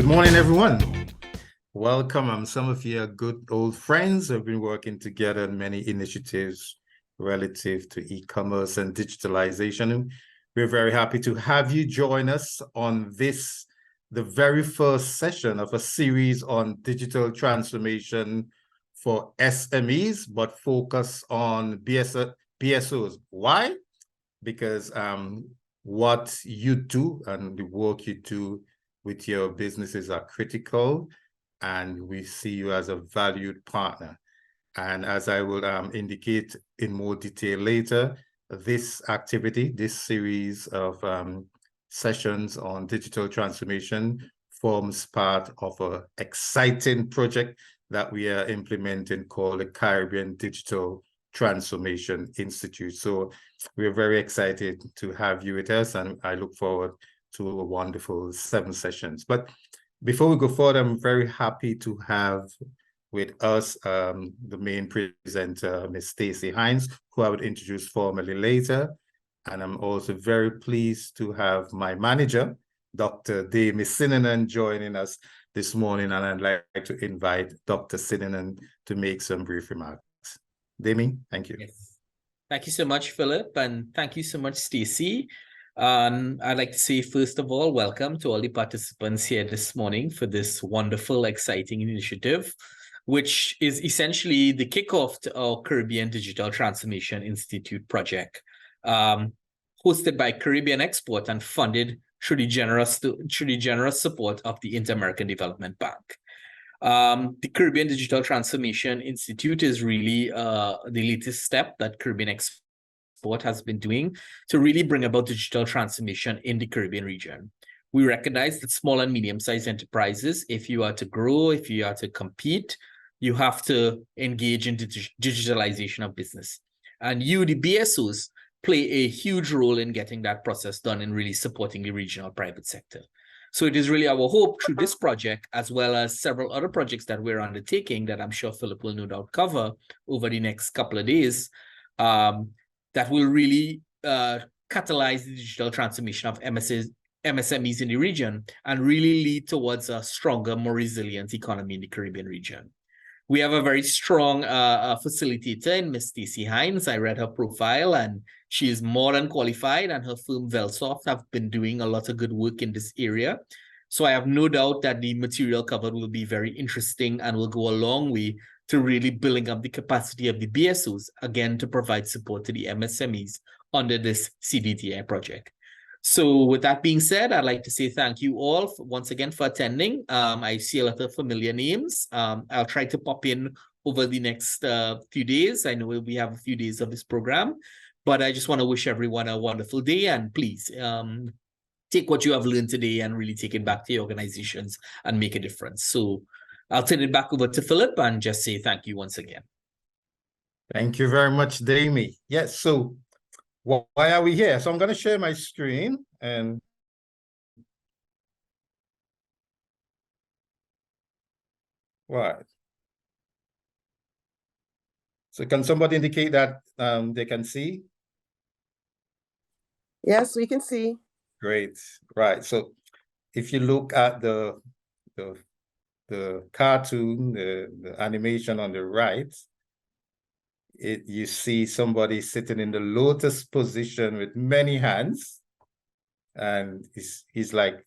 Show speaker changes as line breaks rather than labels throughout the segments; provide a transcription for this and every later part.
Good morning, everyone. Welcome. Some of you are good old friends who have been working together on many initiatives relative to e-commerce and digitalization. We're very happy to have you join us on this, the very first session of a series on digital transformation for SMEs, but focus on BSOs. Why? Because what you do and the work you do with your businesses are critical, and we see you as a valued partner. And as I will indicate in more detail later, this activity, this series of sessions on digital transformation forms part of an exciting project that we are implementing called the Caribbean Digital Transformation Institute. So we're very excited to have you with us, and I look forward to a wonderful 7 sessions. But before we go forward, I'm very happy to have with us the main presenter, Ms. Stacy Hines, who I would introduce formally later. And I'm also very pleased to have my manager, Dr. Dami Sinanan, joining us this morning. And I'd like to invite Dr. Sinanan to make some brief remarks. Dami, thank you.
Yes. Thank you so much, Philip, and thank you so much, Stacy. I'd like to say, first of all, welcome to all the participants here this morning for this wonderful, exciting initiative, which is essentially the kickoff to our Caribbean Digital Transformation Institute project, hosted by Caribbean Export and funded through the generous support of the Inter-American Development Bank. The Caribbean Digital Transformation Institute is really the latest step that Caribbean Export has been doing to really bring about digital transformation in the Caribbean region. We recognize that small and medium-sized enterprises, if you are to grow, if you are to compete, you have to engage in digitalization of business. And you, the BSOs, play a huge role in getting that process done and really supporting the regional private sector. So it is really our hope through this project, as well as several other projects that we're undertaking that I'm sure Philip will no doubt cover over the next couple of days, that will really catalyze the digital transformation of MSMEs in the region and really lead towards a stronger, more resilient economy in the Caribbean region. We have a very strong facilitator in Ms. Stacy Hines. I read her profile, and she is more than qualified, and her firm Velsoft have been doing a lot of good work in this area. So I have no doubt that the material covered will be very interesting and will go a long way to really building up the capacity of the BSOs, again, to provide support to the MSMEs under this CDTI project. So with that being said, I'd like to say thank you all once again for attending. I see a lot of familiar names. I'll try to pop in over the next few days. I know we have a few days of this program, but I just want to wish everyone a wonderful day, and please take what you have learned today and really take it back to your organizations and make a difference. So I'll turn it back over to Philip and just say thank you once again.
Thank you very much, Dami. Yes, so why are we here? So I'm going to share my screen and right. So can somebody indicate that they can see?
Yes, we can see.
Great. Right. So if you look at the cartoon, the animation on the right, you see somebody sitting in the lotus position with many hands, and he's like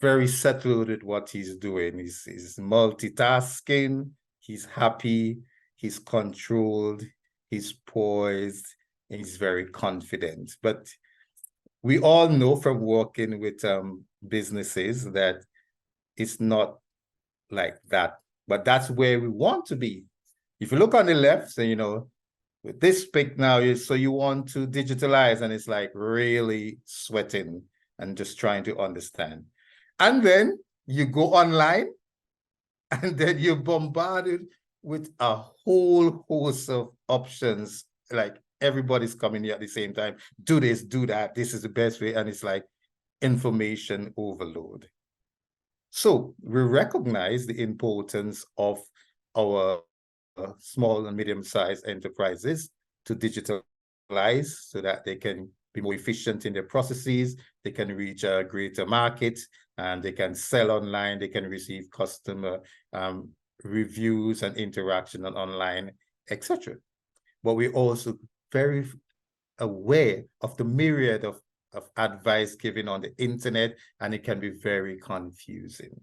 very settled with what he's doing. He's multitasking, he's happy, he's controlled, he's poised, and he's very confident. But we all know from working with businesses that it's not like that, but that's where we want to be. If you look on the left, so, you know, with this pic now, so you want to digitalize, and it's like really sweating and just trying to understand. And then you go online, and then you're bombarded with a whole host of options. Like everybody's coming here at the same time. Do this, do that. This is the best way. And it's like information overload. So we recognize the importance of our small and medium-sized enterprises to digitalize so that they can be more efficient in their processes, they can reach a greater market, and they can sell online, they can receive customer reviews and interaction online, etc. But we're also very aware of the myriad of advice given on the internet, and it can be very confusing.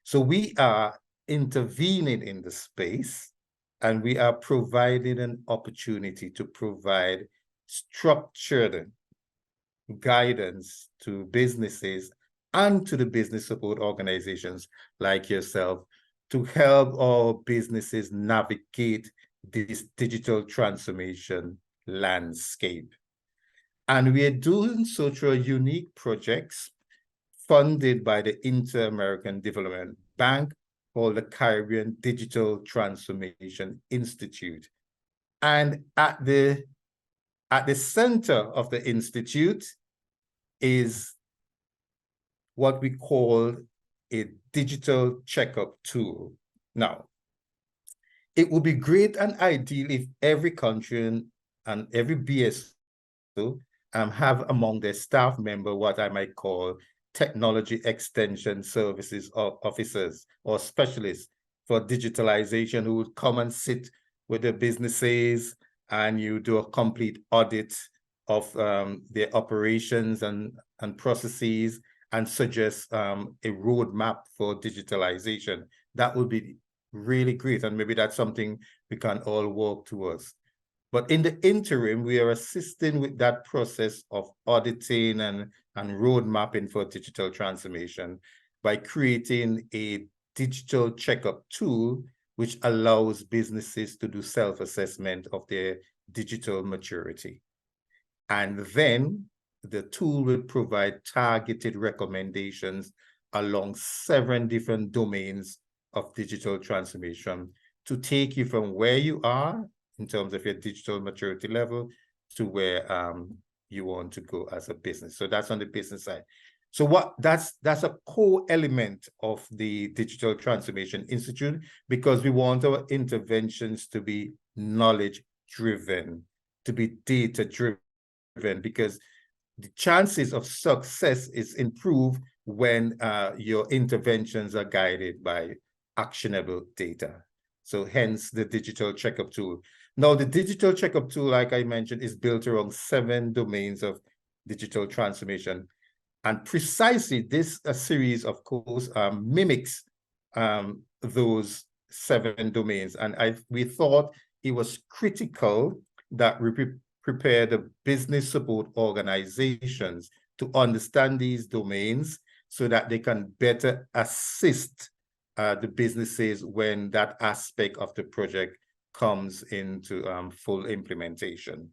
So we are intervening in the space, and we are providing an opportunity to provide structured guidance to businesses and to the business support organizations like yourself to help our businesses navigate this digital transformation landscape. And we are doing so through unique projects funded by the Inter-American Development Bank called the Caribbean Digital Transformation Institute. And at the center of the institute is what we call a digital checkup tool. Now, it would be great and ideal if every country and every BSO have among their staff member what I might call technology extension services officers or specialists for digitalization, who would come and sit with the businesses, and you do a complete audit of their operations and processes, and suggest a roadmap for digitalization. That would be really great, and maybe that's something we can all work towards. But in the interim, we are assisting with that process of auditing and road mapping for digital transformation by creating a digital checkup tool which allows businesses to do self-assessment of their digital maturity. And then the tool will provide targeted recommendations along 7 different domains of digital transformation to take you from where you are in terms of your digital maturity level to where you want to go as a business. So that's on the business side. So that's a core element of the Digital Transformation Institute, because we want our interventions to be knowledge-driven, to be data-driven, because the chances of success is improved when your interventions are guided by actionable data. So hence the digital checkup tool. Now, the digital checkup tool, like I mentioned, is built around 7 domains of digital transformation. And precisely this series, of course, mimics those 7 domains. And we thought it was critical that we prepare the business support organizations to understand these domains so that they can better assist the businesses when that aspect of the project comes into full implementation.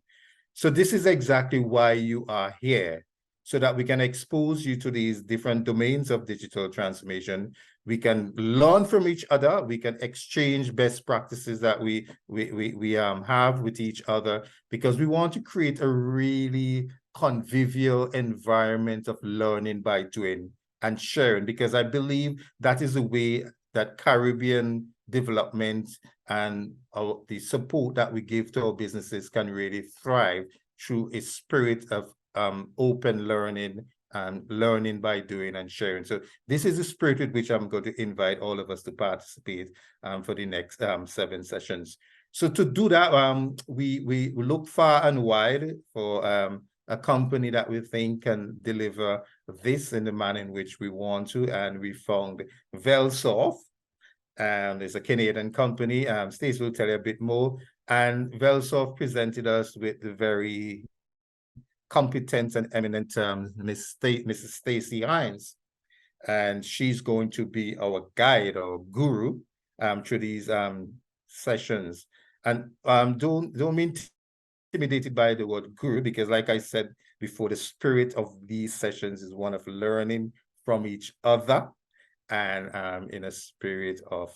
So this is exactly why you are here, so that we can expose you to these different domains of digital transformation. We can learn from each other. We can exchange best practices that we have with each other, because we want to create a really convivial environment of learning by doing and sharing, because I believe that is the way that Caribbean development and the support that we give to our businesses can really thrive through a spirit of open learning and learning by doing and sharing. So this is the spirit with which I'm going to invite all of us to participate for the next 7 sessions. So to do that, we look far and wide for a company that we think can deliver this in the manner in which we want to, and we found Velsoft. It's a Canadian company. Stacy will tell you a bit more. And Velsoft presented us with the very competent and eminent Mrs. Stacy Hines. And she's going to be our guide or guru through these sessions. And don't be intimidated by the word guru, because like I said before, the spirit of these sessions is one of learning from each other, and in a spirit of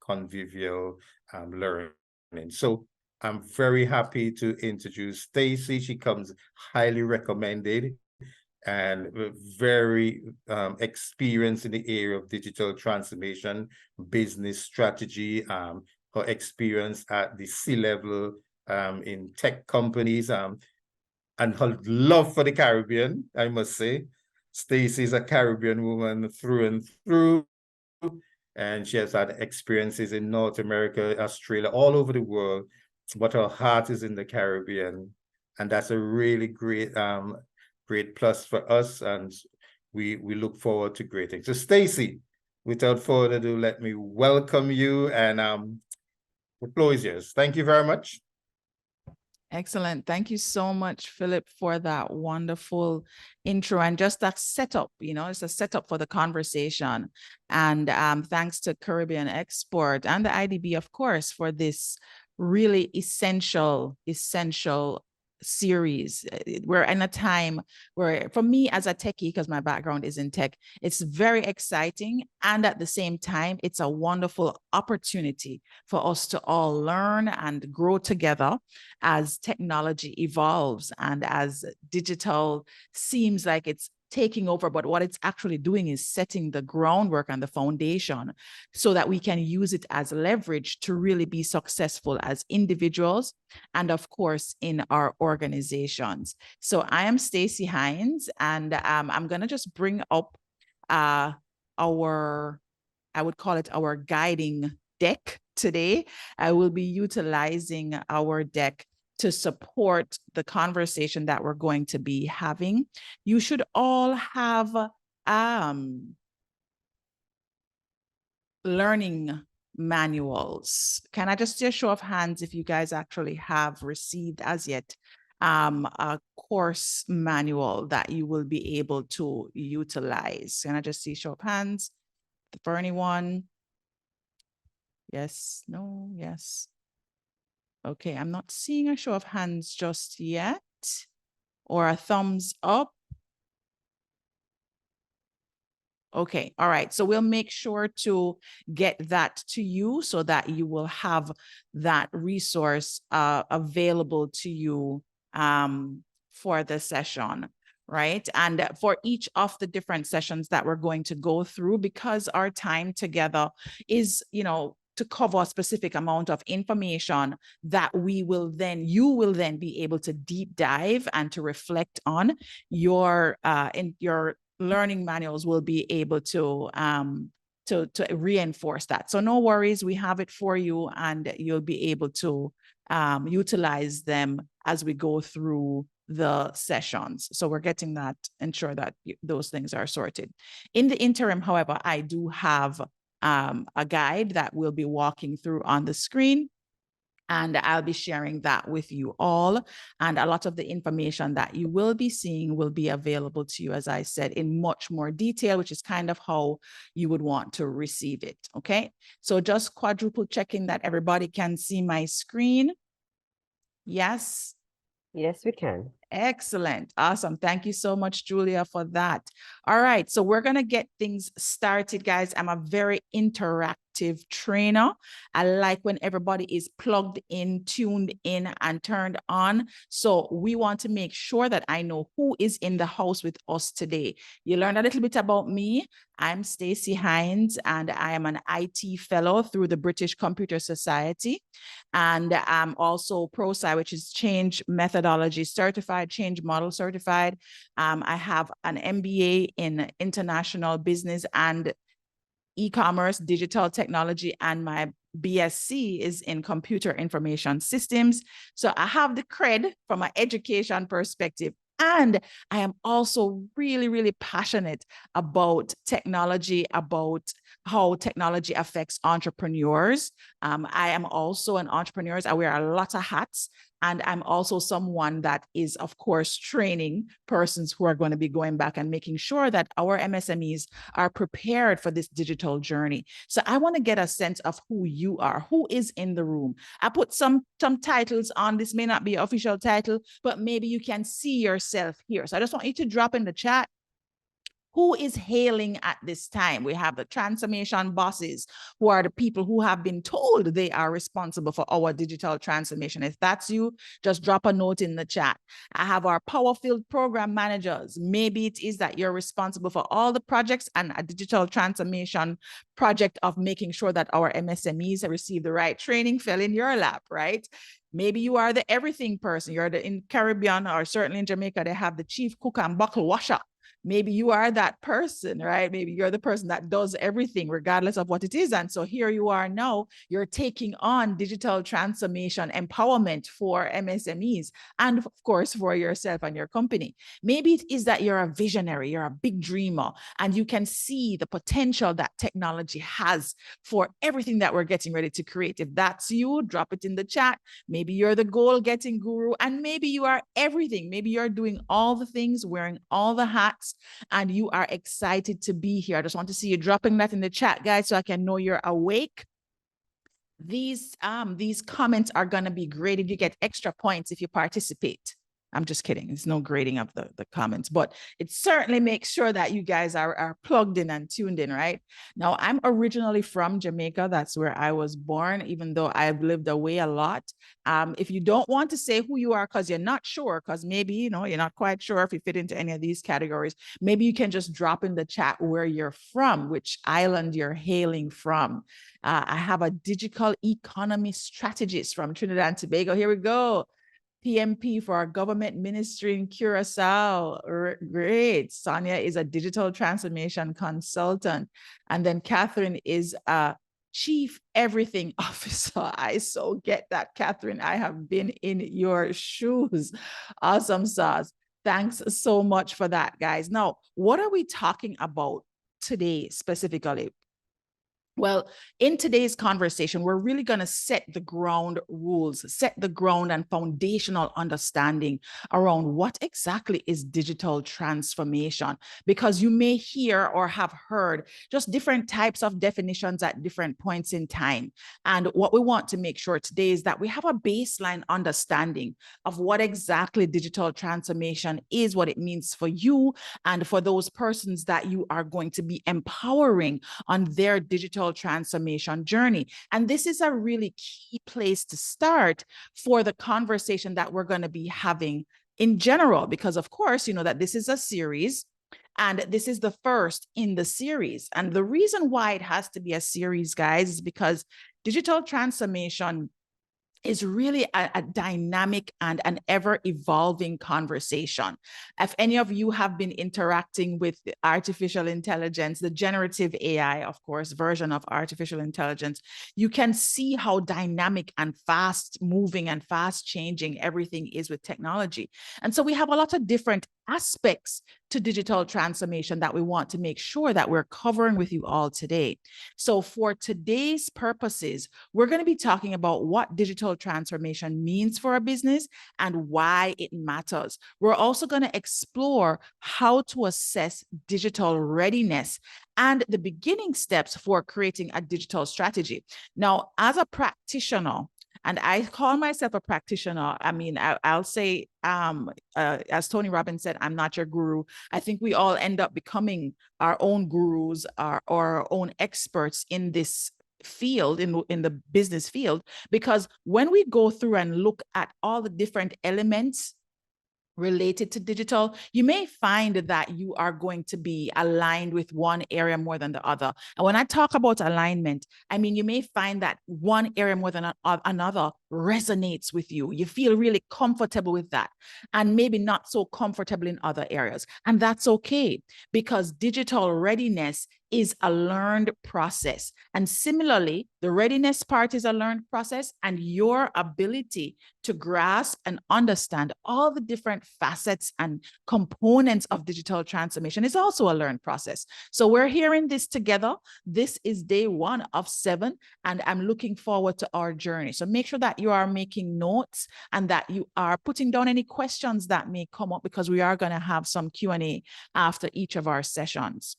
convivial learning. So I'm very happy to introduce Stacy. She comes highly recommended and very experienced in the area of digital transformation, business strategy, her experience at the C-level in tech companies. and her love for the Caribbean, I must say. Stacy is a Caribbean woman through and through, and she has had experiences in North America, Australia, all over the world, but her heart is in the Caribbean. And that's a really great plus for us, and we look forward to great things. So Stacy, without further ado, let me welcome you, and the floor is yours. Thank you very much.
Excellent. Thank you so much, Philip, for that wonderful intro and just that setup. It's a setup for the conversation. And thanks to Caribbean Export and the IDB, of course, for this really essential series. We're in a time where, for me as a techie, because my background is in tech, it's very exciting. And at the same time, it's a wonderful opportunity for us to all learn and grow together as technology evolves and as digital seems like it's taking over, but what it's actually doing is setting the groundwork and the foundation so that we can use it as leverage to really be successful as individuals and, of course, in our organizations. So I am Stacy Hines, and I'm going to just bring up I would call it our guiding deck today. I will be utilizing our deck to support the conversation that we're going to be having. You should all have learning manuals. Can I just see a show of hands if you guys actually have received as yet a course manual that you will be able to utilize? Can I just see a show of hands for anyone? Yes, no, yes. Okay, I'm not seeing a show of hands just yet, or a thumbs up. Okay, all right. So we'll make sure to get that to you so that you will have that resource available to you for the session, right? And for each of the different sessions that we're going to go through, because our time together is, to cover a specific amount of information that you will then be able to deep dive and to reflect on. Your learning manuals will be able to reinforce that. So no worries, we have it for you, and you'll be able to utilize them as we go through the sessions. So we're getting that, ensure that those things are sorted. In the interim, however, I do have a guide that we'll be walking through on the screen, and I'll be sharing that with you all. And a lot of the information that you will be seeing will be available to you, as I said, in much more detail, which is kind of how you would want to receive it. Okay, so just quadruple checking that everybody can see my screen. Yes.
Yes, we can.
Excellent. Awesome. Thank you so much, Julia, for that. All right. So we're going to get things started, guys. I'm a very interactive trainer. I like when everybody is plugged in, tuned in, and turned on. So we want to make sure that I know who is in the house with us today. You learned a little bit about me. I'm Stacy Hines, and I am an IT fellow through the British Computer Society. And I'm also ProSci, which is Change Methodology Certified, Change Model Certified. I have an MBA in International Business and E-commerce, Digital Technology, and my BSc is in Computer Information Systems. So I have the cred from an education perspective. And I am also really, really passionate about technology, about how technology affects entrepreneurs. I am also an entrepreneur. I wear a lot of hats. And I'm also someone that is, of course, training persons who are going to be going back and making sure that our MSMEs are prepared for this digital journey. So I want to get a sense of who you are, who is in the room. I put some titles on. This may not be an official title, but maybe you can see yourself here. So I just want you to drop in the chat Who is hailing at this time? We have the transformation bosses, who are the people who have been told they are responsible for our digital transformation. If that's you, just drop a note in the chat. I have our power-filled program managers. Maybe it is that you're responsible for all the projects and a digital transformation project of making sure that our MSMEs receive the right training fell in your lap, right? Maybe you are the everything person. You're in Caribbean, or certainly in Jamaica, they have the chief cook and buckle washer. Maybe you are that person, right? Maybe you're the person that does everything regardless of what it is. And so here you are now, you're taking on digital transformation empowerment for MSMEs and of course for yourself and your company. Maybe it is that you're a visionary, you're a big dreamer, and you can see the potential that technology has for everything that we're getting ready to create. If that's you, drop it in the chat. Maybe you're the goal-getting guru, and maybe you are everything. Maybe you're doing all the things, wearing all the hats, and you are excited to be here. I just want to see you dropping that in the chat, guys, so I can know you're awake. These comments are going to be graded. You get extra points if you participate. I'm just kidding. There's no grading of the comments, but it certainly makes sure that you guys are plugged in and tuned in, right? Now, I'm originally from Jamaica. That's where I was born, even though I've lived away a lot. If you don't want to say who you are because you're not sure, because maybe, you know, you're not quite sure if you fit into any of these categories, maybe you can just drop in the chat where you're from, which island you're hailing from. I have a digital economy strategist from Trinidad and Tobago. Here we go. PMP for our government ministry in Curacao. Great. Sonia is a digital transformation consultant. And then Catherine is a chief everything officer. I so get that, Catherine. I have been in your shoes. Awesome sauce. Thanks so much for that, guys. Now, what are we talking about today specifically? Well, in today's conversation, we're really going to set the ground rules, set the ground and foundational understanding around what exactly is digital transformation, because you may hear or have heard just different types of definitions at different points in time. And what we want to make sure today is that we have a baseline understanding of what exactly digital transformation is, what it means for you and for those persons that you are going to be empowering on their digital transformation journey. And this is a really key place to start for the conversation that we're going to be having in general, because of course, you know that this is a series and this is the first in the series. And the reason why it has to be a series, guys, is because digital transformation is really a dynamic and an ever-evolving conversation. If any of you have been interacting with artificial intelligence, the generative AI, of course, version of artificial intelligence, you can see how dynamic and fast-moving and fast-changing everything is with technology. And so we have a lot of different aspects to digital transformation that we want to make sure that we're covering with you all today. So for today's purposes, we're going to be talking about what digital transformation means for a business and why it matters. We're also going to explore how to assess digital readiness and the beginning steps for creating a digital strategy. Now, as a practitioner, and I call myself a practitioner. I mean, I'll say, as Tony Robbins said, I'm not your guru. I think we all end up becoming our own gurus or our own experts in this field, in the business field, because when we go through and look at all the different elements related to digital, you may find that you are going to be aligned with one area more than the other. And when I talk about alignment, I mean, you may find that one area more than another resonates with you. You feel really comfortable with that, and maybe not so comfortable in other areas. And that's okay, because digital readiness is a learned process. And similarly, the readiness part is a learned process, and your ability to grasp and understand all the different facets and components of digital transformation is also a learned process. So we're hearing this together. This is day 1 of 7, and I'm looking forward to our journey. So make sure that you are making notes and that you are putting down any questions that may come up, because we are going to have some Q&A after each of our sessions.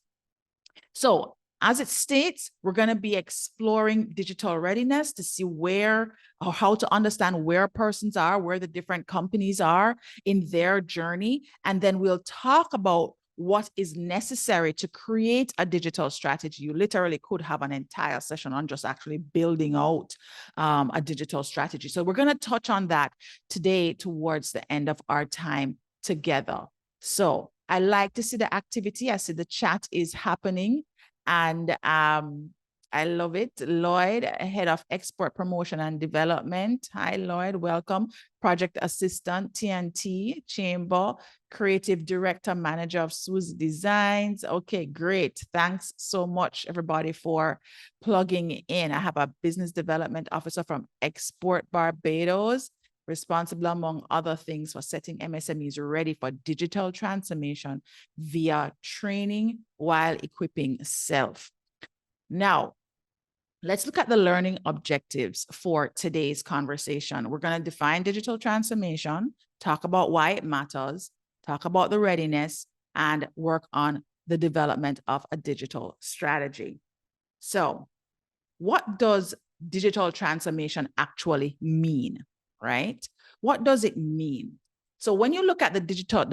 So as it states, we're going to be exploring digital readiness to see where or how to understand where persons are, where the different companies are in their journey. And then we'll talk about what is necessary to create a digital strategy. You literally could have an entire session on just actually building out a digital strategy. So we're going to touch on that today towards the end of our time together. So I like to see the activity. I see the chat is happening, and I love it. Lloyd, Head of Export Promotion and Development. Hi, Lloyd. Welcome. Project Assistant, TNT, Chamber, Creative Director, Manager of Suzy Designs. Okay, great. Thanks so much, everybody, for plugging in. I have a Business Development Officer from Export Barbados, responsible, among other things, for setting MSMEs ready for digital transformation via training while equipping self. Now, let's look at the learning objectives for today's conversation. We're going to define digital transformation, talk about why it matters, talk about the readiness, and work on the development of a digital strategy. So, what does digital transformation actually mean, right? What does it mean? So when you look at the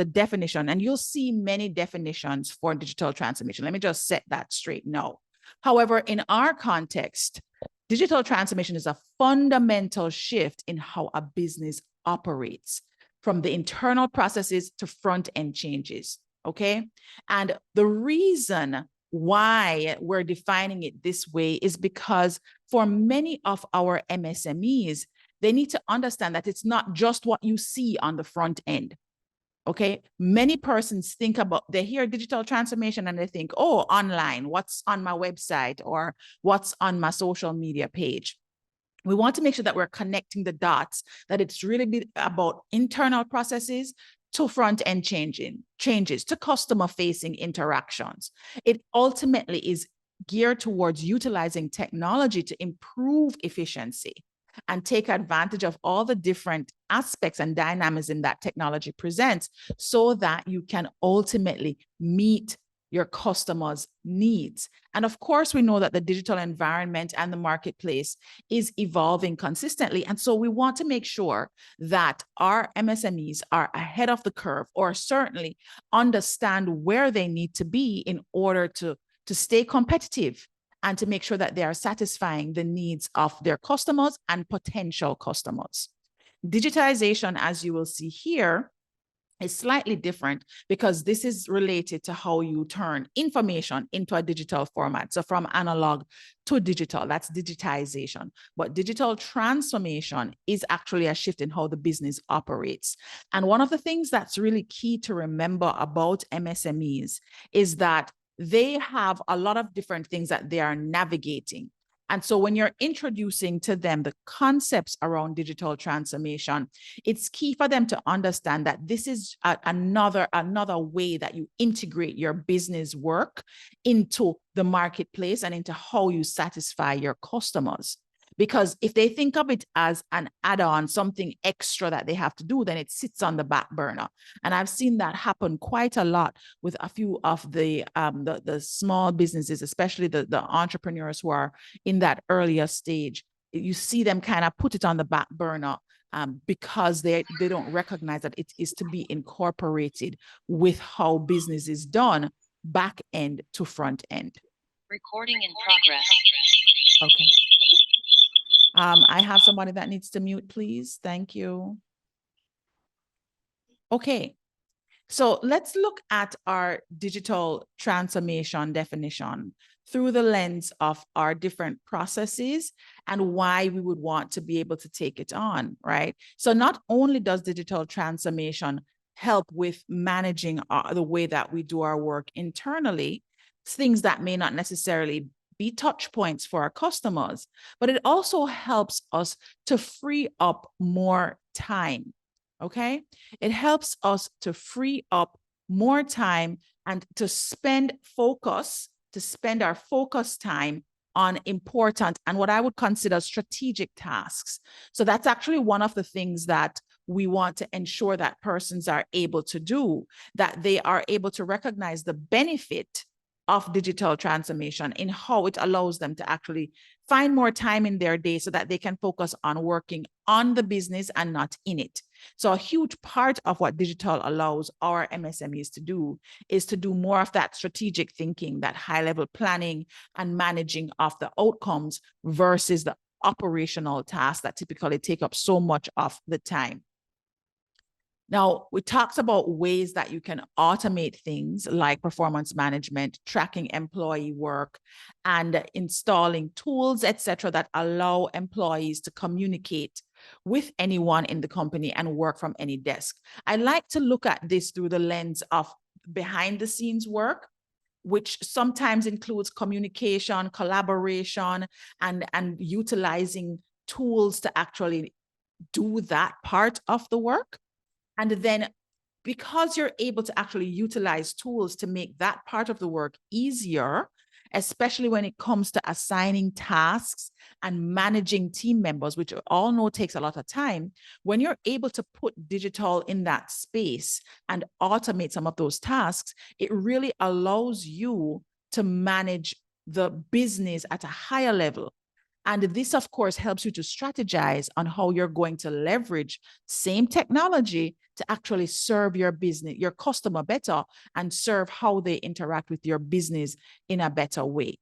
definition, and you'll see many definitions for digital transformation. Let me just set that straight now. However, in our context, digital transformation is a fundamental shift in how a business operates, from the internal processes to front-end changes, okay? And the reason why we're defining it this way is because for many of our MSMEs, they need to understand that it's not just what you see on the front end. Okay, many persons think about, they hear digital transformation and they think, oh, online, what's on my website or what's on my social media page. We want to make sure that we're connecting the dots, that it's really about internal processes to front-end changes to customer-facing interactions. It ultimately is geared towards utilizing technology to improve efficiency and take advantage of all the different aspects and dynamism that technology presents, so that you can ultimately meet your customers' needs. And of course, we know that the digital environment and the marketplace is evolving consistently. And so we want to make sure that our MSMEs are ahead of the curve, or certainly understand where they need to be in order to stay competitive and to make sure that they are satisfying the needs of their customers and potential customers. Digitization, as you will see here, is slightly different because this is related to how you turn information into a digital format. So from analog to digital, that's digitization. But digital transformation is actually a shift in how the business operates. And one of the things that's really key to remember about MSMEs is that they have a lot of different things that they are navigating. And so when you're introducing to them the concepts around digital transformation, it's key for them to understand that this is another way that you integrate your business work into the marketplace and into how you satisfy your customers. Because if they think of it as an add-on, something extra that they have to do, then it sits on the back burner. And I've seen that happen quite a lot with a few of the small businesses, especially the entrepreneurs who are in that earlier stage. You see them kind of put it on the back burner because they don't recognize that it is to be incorporated with how business is done, back end to front end.
Recording in progress.
Okay. I have somebody that needs to mute, please. Thank you. Okay, so let's look at our digital transformation definition through the lens of our different processes and why we would want to be able to take it on, right? So not only does digital transformation help with managing the way that we do our work internally, things that may not necessarily be touch points for our customers, but it also helps us to free up more time, okay? It helps us to free up more time and to spend our focus time on important and what I would consider strategic tasks. So that's actually one of the things that we want to ensure that persons are able to do, that they are able to recognize the benefit of digital transformation in how it allows them to actually find more time in their day so that they can focus on working on the business and not in it. So a huge part of what digital allows our MSMEs to do is to do more of that strategic thinking, that high-level planning and managing of the outcomes versus the operational tasks that typically take up so much of the time. Now, we talked about ways that you can automate things like performance management, tracking employee work, and installing tools, etc., that allow employees to communicate with anyone in the company and work from any desk. I like to look at this through the lens of behind the scenes work, which sometimes includes communication, collaboration, and utilizing tools to actually do that part of the work. And then because you're able to actually utilize tools to make that part of the work easier, especially when it comes to assigning tasks and managing team members, which we all know takes a lot of time, when you're able to put digital in that space and automate some of those tasks, it really allows you to manage the business at a higher level. And this, of course, helps you to strategize on how you're going to leverage same technology to actually serve your business, your customer better, and serve how they interact with your business in a better way.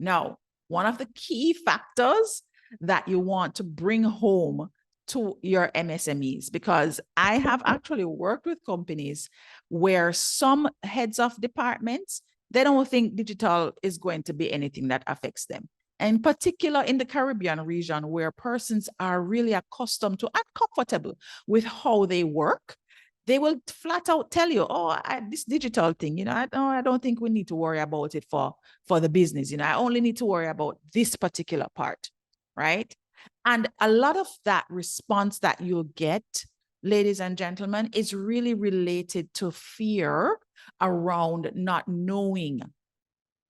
Now, one of the key factors that you want to bring home to your MSMEs, because I have actually worked with companies where some heads of departments, they don't think digital is going to be anything that affects them. And in particular in the Caribbean region, where persons are really accustomed to and comfortable with how they work, they will flat out tell you, oh, this digital thing, I don't think we need to worry about it for the business. I only need to worry about this particular part, right? And a lot of that response that you'll get, ladies and gentlemen, is really related to fear around not knowing,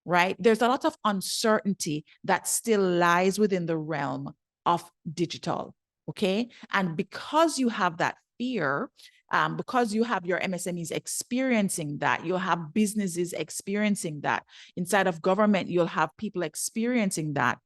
right? There's a lot of uncertainty that still lies within the realm of digital, okay? And because you have that fear, because you have your MSMEs experiencing that, you'll have businesses experiencing that. Inside of government, you'll have people experiencing that.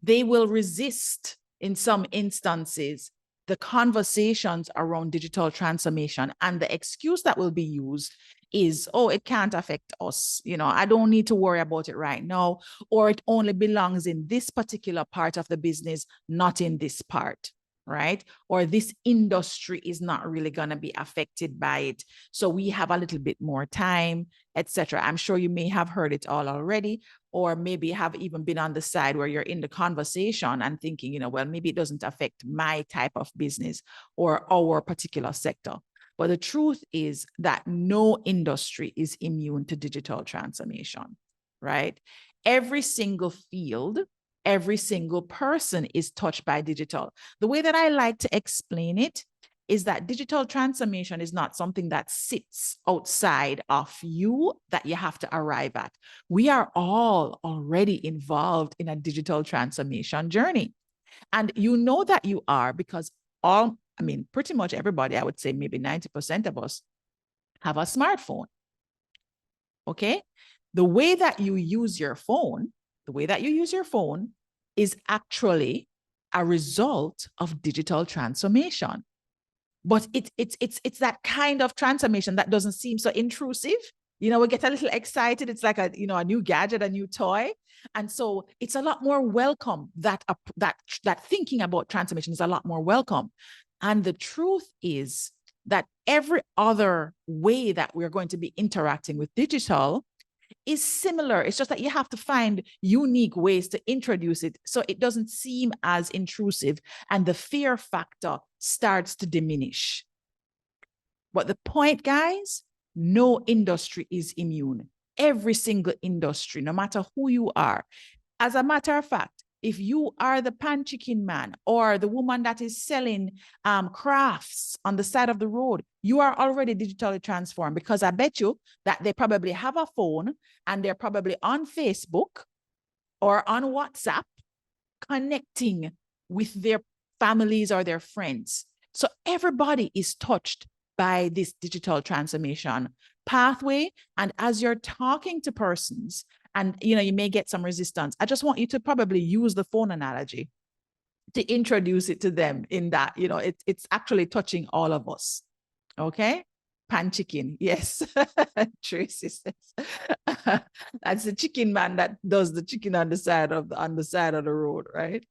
They will resist, in some instances, the conversations around digital transformation, and the excuse that will be used is, oh, it can't affect us. I don't need to worry about it right now, or it only belongs in this particular part of the business, not in this part, right? Or this industry is not really going to be affected by it, so we have a little bit more time, etc. I'm sure you may have heard it all already, or maybe have even been on the side where you're in the conversation and thinking, well, maybe it doesn't affect my type of business or our particular sector. But the truth is that no industry is immune to digital transformation, right? Every single field, every single person is touched by digital. The way that I like to explain it is that digital transformation is not something that sits outside of you that you have to arrive at. We are all already involved in a digital transformation journey. And you know that you are because pretty much everybody, I would say maybe 90% of us have a smartphone. Okay? The way that you use your phone is actually a result of digital transformation. But it's that kind of transformation that doesn't seem so intrusive. We get a little excited. It's like a new gadget, a new toy. And so it's a lot more welcome. That thinking about transformation is a lot more welcome. And the truth is that every other way that we're going to be interacting with digital is similar. It's just that you have to find unique ways to introduce it so it doesn't seem as intrusive and the fear factor starts to diminish. But the point, guys, no industry is immune. Every single industry, no matter who you are. As a matter of fact, if you are the pan chicken man or the woman that is selling crafts on the side of the road, you are already digitally transformed, because I bet you that they probably have a phone and they're probably on Facebook or on WhatsApp connecting with their families or their friends. So everybody is touched by this digital transformation pathway. And as you're talking to persons, and you may get some resistance, I just want you to probably use the phone analogy. to introduce it to them in that, you know, it's actually touching all of us. Okay. Pan chicken. Yes. Tracy says that's the chicken man that does the chicken on the side of the road, right?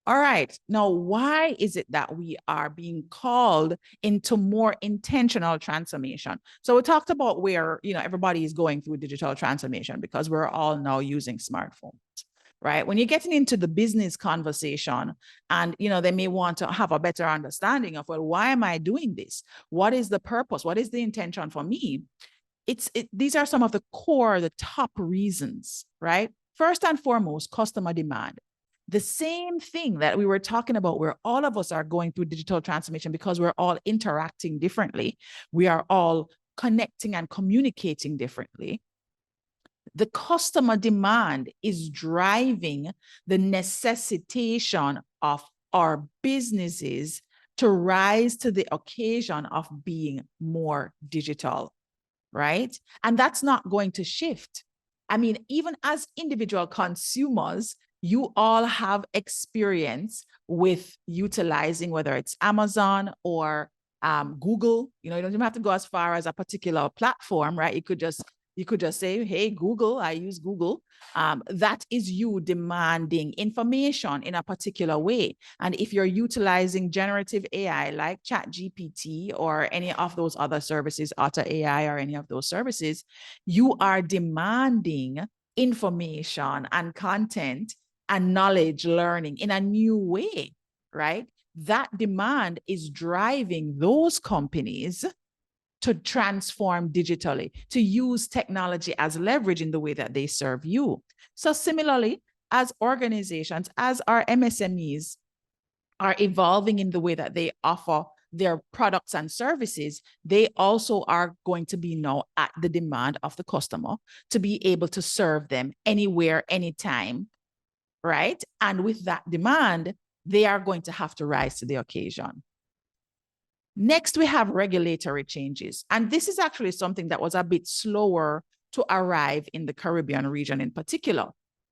All right. Now, why is it that we are being called into more intentional transformation? So we talked about where, you know, everybody is going through digital transformation because we're all now using smartphones, right? When you're getting into the business conversation and, you know, they may want to have a better understanding of, well, why am I doing this? What is the purpose? What is the intention for me? These are some of the top reasons, right? First and foremost, customer demand. The same thing that we were talking about where all of us are going through digital transformation because we're all interacting differently. We are all connecting and communicating differently. The customer demand is driving the necessitation of our businesses to rise to the occasion of being more digital, right? And that's not going to shift. I mean, even as individual consumers, you all have experience with utilizing whether it's Amazon or Google. You know, you don't even have to go as far as a particular platform, right? You could just say, hey, Google, I use Google. That is you demanding information in a particular way. And if you're utilizing generative AI like ChatGPT or any of those other services, Otter AI or any of those services, you are demanding information and content and knowledge learning in a new way, right? That demand is driving those companies to transform digitally, to use technology as leverage in the way that they serve you. So similarly, as organizations, as our MSMEs are evolving in the way that they offer their products and services, they also are going to be now at the demand of the customer to be able to serve them anywhere, anytime, right? And with that demand, they are going to have to rise to the occasion. Next, we have regulatory changes. And this is actually something that was a bit slower to arrive in the Caribbean region in particular,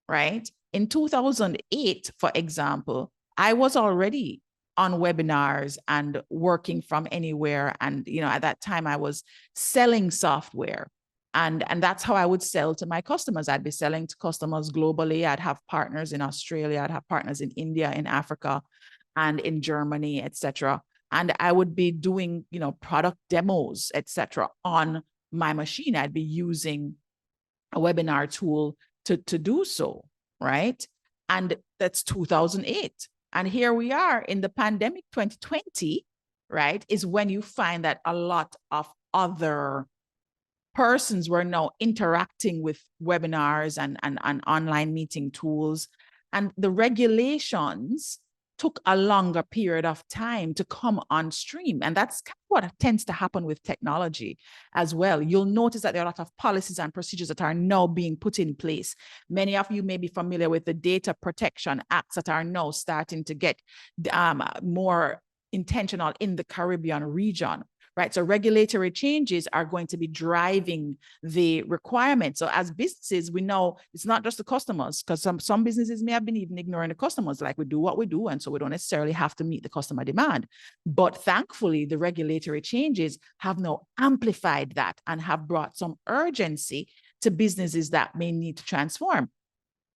right? In 2008, for example, I was already on webinars and working from anywhere. And, you know, at that time I was selling software. And that's how I would sell to my customers. I'd be selling to customers globally. I'd have partners in Australia. I'd have partners in India, in Africa, and in Germany, etc. And I would be doing, you know, product demos, etc. on my machine. I'd be using a webinar tool to do so, right? And that's 2008. And here we are in the pandemic 2020, right? Is when you find that a lot of other persons were now interacting with webinars and online meeting tools. And the regulations took a longer period of time to come on stream. And that's kind of what tends to happen with technology as well. You'll notice that there are a lot of policies and procedures that are now being put in place. Many of you may be familiar with the data protection acts that are now starting to get more intentional in the Caribbean region. Right. So regulatory changes are going to be driving the requirements. So as businesses, we know it's not just the customers, because some businesses may have been even ignoring the customers, like we do what we do. And so we don't necessarily have to meet the customer demand. But thankfully, the regulatory changes have now amplified that and have brought some urgency to businesses that may need to transform.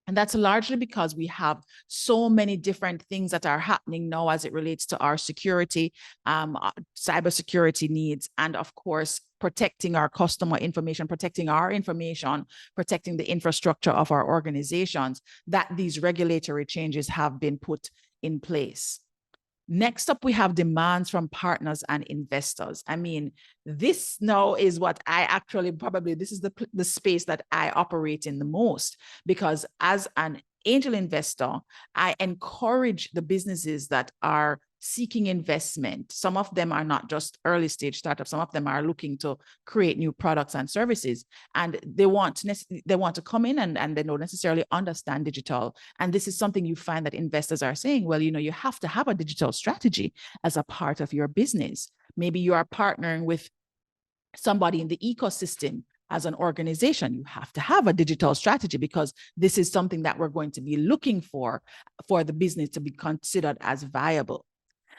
And that's largely because we have so many different things that are happening now as it relates to our security, cybersecurity needs, and of course, protecting our customer information, protecting our information, protecting the infrastructure of our organizations, that these regulatory changes have been put in place. Next up, we have demands from partners and investors. I mean, this now is what I actually this is the space that I operate in the most, because as an angel investor, I encourage the businesses that are seeking investment. Some of them are not just early stage startups. Some of them are looking to create new products and services, and they want to come in and they don't necessarily understand digital. And this is something you find that investors are saying, well, you know, you have to have a digital strategy as a part of your business. Maybe you are partnering with somebody in the ecosystem as an organization, you have to have a digital strategy because this is something that we're going to be looking for the business to be considered as viable.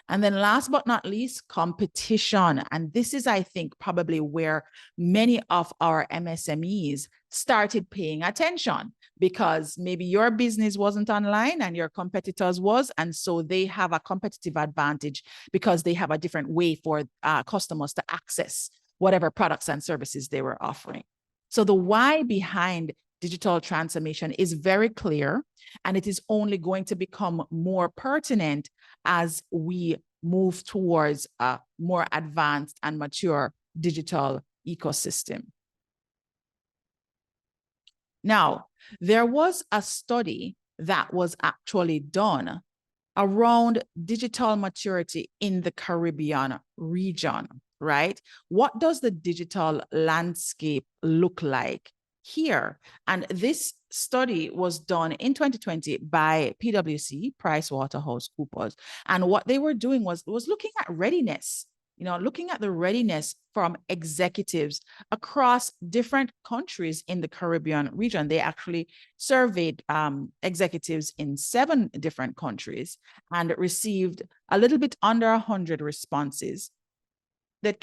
And then last but not least, competition. And this is, I think, probably where many of our MSMEs started paying attention, because maybe your business wasn't online and your competitors was. And so they have a competitive advantage because they have a different way for customers to access whatever products and services they were offering. So the why behind digital transformation is very clear, and it is only going to become more pertinent as we move towards a more advanced and mature digital ecosystem. Now, there was a study that was actually done around digital maturity in the Caribbean region, right? What does the digital landscape look like here? And this study was done in 2020 by PwC, PricewaterhouseCoopers. And what they were doing was looking at readiness, looking at the readiness from executives across different countries in the Caribbean region. They actually surveyed executives in 7 different countries and received a little bit under 100 responses. They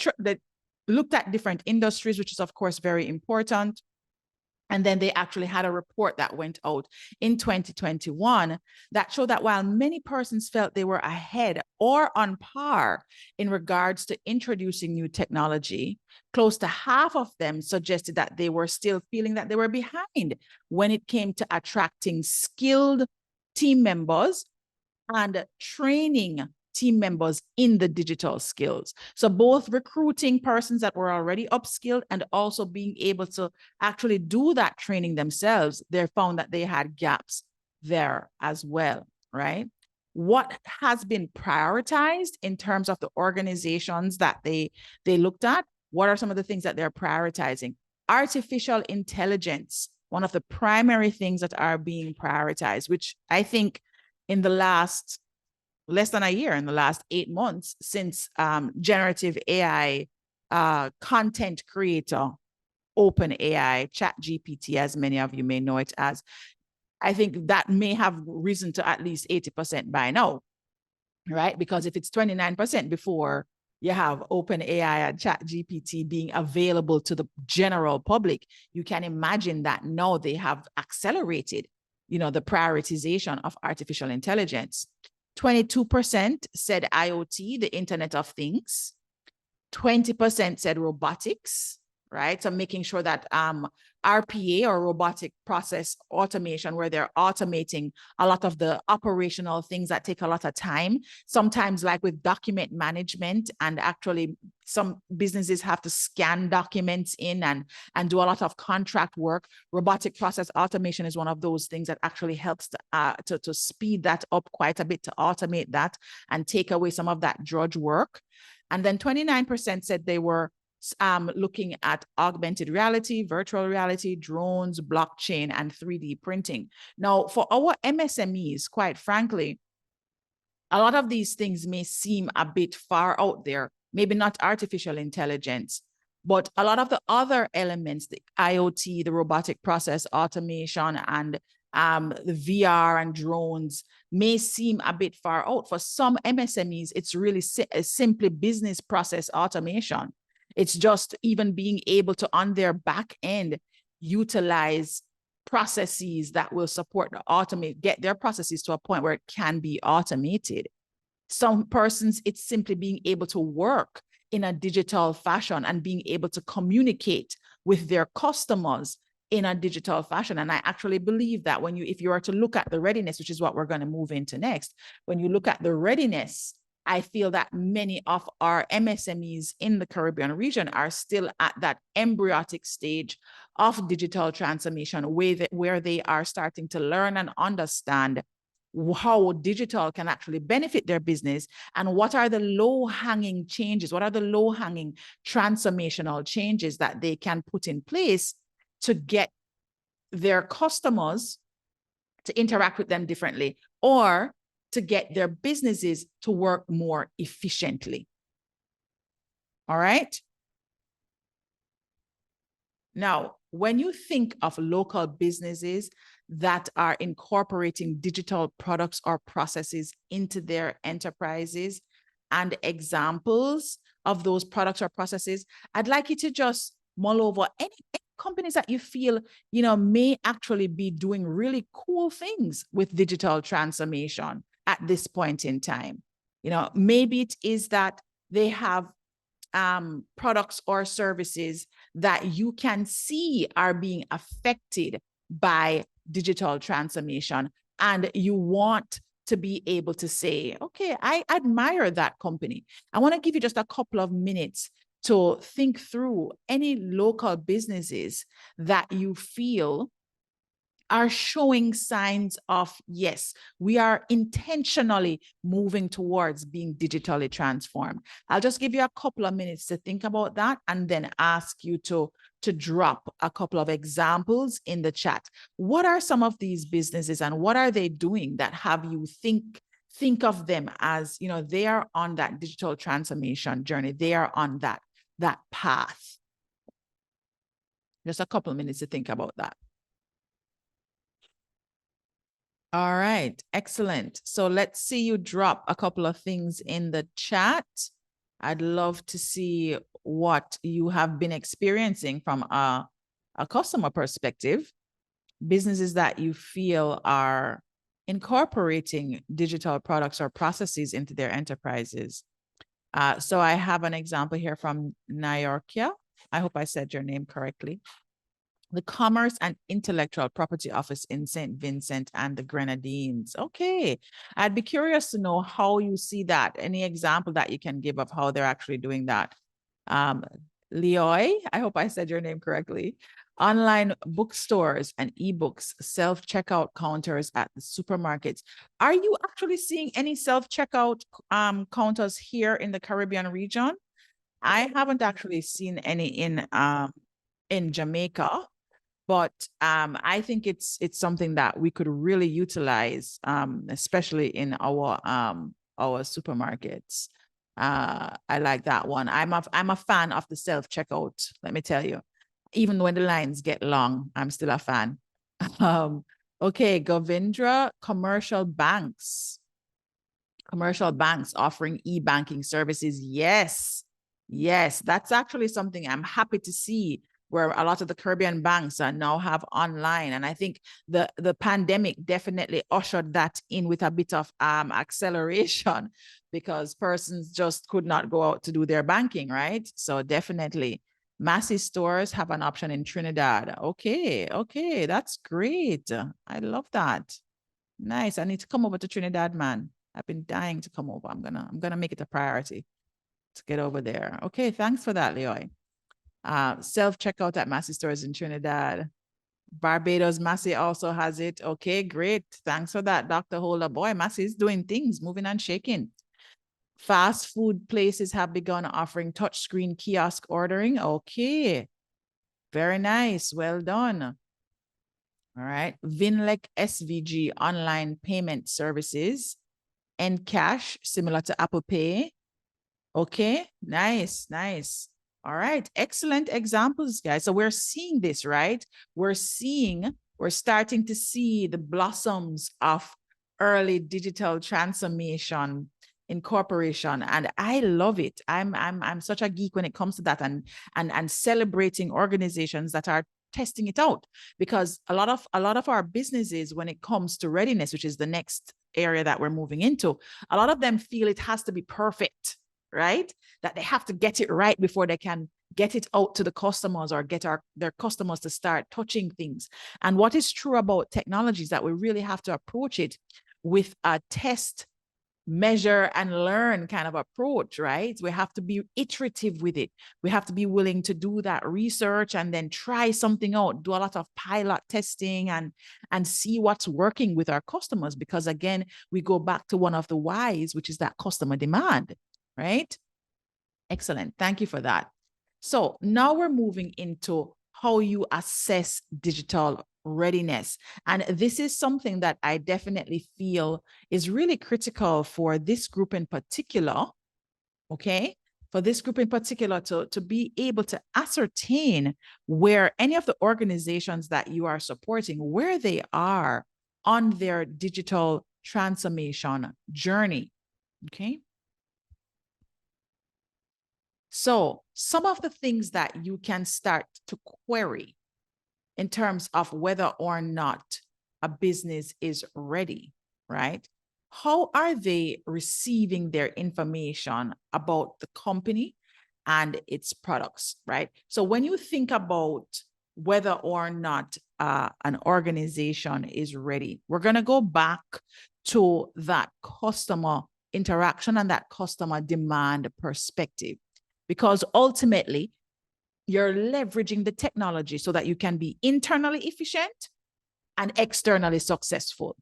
looked at different industries, which is, of course, very important. And then they actually had a report that went out in 2021 that showed that while many persons felt they were ahead or on par in regards to introducing new technology, close to half of them suggested that they were still feeling that they were behind when it came to attracting skilled team members and training team members in the digital skills. So both recruiting persons that were already upskilled and also being able to actually do that training themselves, they found that they had gaps there as well, right? What has been prioritized in terms of the organizations that they looked at? What are some of the things that they're prioritizing? Artificial intelligence, one of the primary things that are being prioritized, which I think in the last less than a year, in the last 8 months, since generative AI content creator, OpenAI, ChatGPT, as many of you may know it as, I think that may have risen to at least 80% by now, right? Because if it's 29% before, you have OpenAI and ChatGPT being available to the general public, you can imagine that now they have accelerated, the prioritization of artificial intelligence. 22% said IoT, the Internet of Things. 20% said robotics, right? So making sure that RPA, or robotic process automation, where they're automating a lot of the operational things that take a lot of time, sometimes like with document management, and actually some businesses have to scan documents in and do a lot of contract work. Robotic process automation is one of those things that actually helps to speed that up quite a bit, to automate that and take away some of that drudge work. And then 29% said they were looking at augmented reality, virtual reality, drones, blockchain, and 3D printing. Now, for our MSMEs, quite frankly, a lot of these things may seem a bit far out there, maybe not artificial intelligence, but a lot of the other elements, the IoT, the robotic process automation, and the VR and drones may seem a bit far out. For some MSMEs, it's really simply business process automation. It's just even being able to, on their back end, utilize processes that will support get their processes to a point where it can be automated. Some persons, it's simply being able to work in a digital fashion and being able to communicate with their customers in a digital fashion. And I actually believe that if you are to look at the readiness, which is what we're going to move into next, when you look at the readiness, I feel that many of our MSMEs in the Caribbean region are still at that embryonic stage of digital transformation, where they are starting to learn and understand how digital can actually benefit their business, and what are the low-hanging changes, what are the low-hanging transformational changes that they can put in place to get their customers to interact with them differently, or to get their businesses to work more efficiently. All right. Now, when you think of local businesses that are incorporating digital products or processes into their enterprises and examples of those products or processes, I'd like you to just mull over any companies that you feel, may actually be doing really cool things with digital transformation at this point in time. Maybe it is that they have products or services that you can see are being affected by digital transformation, and you want to be able to say, okay, I admire that company. I want to give you just a couple of minutes to think through any local businesses that you feel are showing signs of, yes, we are intentionally moving towards being digitally transformed. I'll just give you a couple of minutes to think about that and then ask you to drop a couple of examples in the chat. What are some of these businesses and what are they doing that have you think of them as, they are on that digital transformation journey. They are on that path. Just a couple of minutes to think about that. All right, excellent. So let's see you drop a couple of things in the chat. I'd love to see what you have been experiencing from a customer perspective, businesses that you feel are incorporating digital products or processes into their enterprises. So I have an example here from Nyorkia. I hope I said your name correctly. The Commerce and Intellectual Property Office in St. Vincent and the Grenadines. Okay, I'd be curious to know how you see that. Any example that you can give of how they're actually doing that? Leoy, I hope I said your name correctly. Online bookstores and ebooks, self-checkout counters at the supermarkets. Are you actually seeing any self-checkout counters here in the Caribbean region? I haven't actually seen any in Jamaica. But I think it's something that we could really utilize, especially in our supermarkets. I like that one. I'm a fan of the self-checkout, let me tell you. Even when the lines get long, I'm still a fan. Okay, Govindra, commercial banks offering e-banking services. Yes, that's actually something I'm happy to see, where a lot of the Caribbean banks now have online. And I think the pandemic definitely ushered that in with a bit of acceleration, because persons just could not go out to do their banking, right? So definitely Massy stores have an option in Trinidad. Okay, that's great. I love that. Nice. I need to come over to Trinidad, man. I've been dying to come over. I'm gonna make it a priority to get over there. Okay, thanks for that, Leoy. Self-checkout at Massy stores in Trinidad. Barbados Massy also has it. Okay, great. Thanks for that, Dr. Holder. Boy, Massy is doing things, moving and shaking. Fast food places have begun offering touchscreen kiosk ordering. Okay, very nice. Well done. All right. Vinlec SVG online payment services and cash similar to Apple Pay. Okay, nice. All right, excellent examples, guys. So we're seeing this, right? We're starting to see the blossoms of early digital transformation incorporation, and I love it. I'm such a geek when it comes to that, and celebrating organizations that are testing it out, because a lot of our businesses, when it comes to readiness, which is the next area that we're moving into, a lot of them feel it has to be perfect, right? That they have to get it right before they can get it out to the customers or get their customers to start touching things. And what is true about technology is that we really have to approach it with a test, measure, and learn kind of approach, right? We have to be iterative with it. We have to be willing to do that research and then try something out, do a lot of pilot testing and see what's working with our customers. Because again, we go back to one of the whys, which is that customer demand, right? Excellent. Thank you for that. So now we're moving into how you assess digital readiness. And this is something that I definitely feel is really critical for this group in particular. Okay. for this group in particular to be able to ascertain where any of the organizations that you are supporting, where they are on their digital transformation journey, okay? So some of the things that you can start to query in terms of whether or not a business is ready, right? How are they receiving their information about the company and its products, right? So when you think about whether or not an organization is ready, we're going to go back to that customer interaction and that customer demand perspective, because ultimately you're leveraging the technology so that you can be internally efficient and externally successful,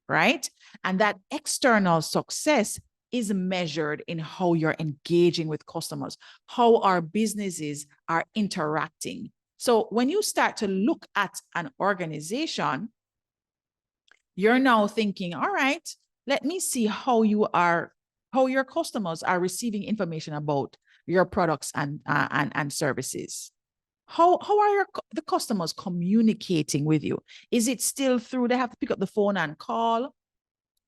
right? And that external success is measured in how you're engaging with customers, how our businesses are interacting. So when you start to look at an organization, you're now thinking, all right, let me see how your customers are receiving information about your products and services. How are the customers communicating with you? Is it still through, they have to pick up the phone and call,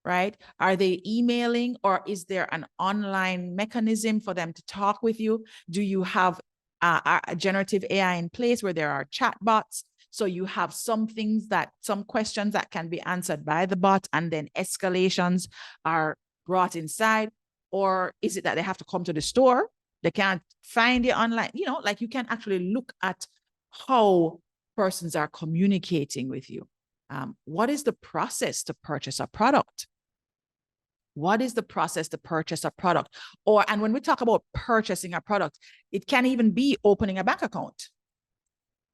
right? Are they emailing, or is there an online mechanism for them to talk with you? Do you have a generative AI in place where there are chatbots? So you have some questions that can be answered by the bot and then escalations are brought inside? Or is it that they have to come to the store? They can't find it online. You know, like you can actually look at how persons are communicating with you. What is the process to purchase a product? What is the process to purchase a product? And when we talk about purchasing a product, it can even be opening a bank account,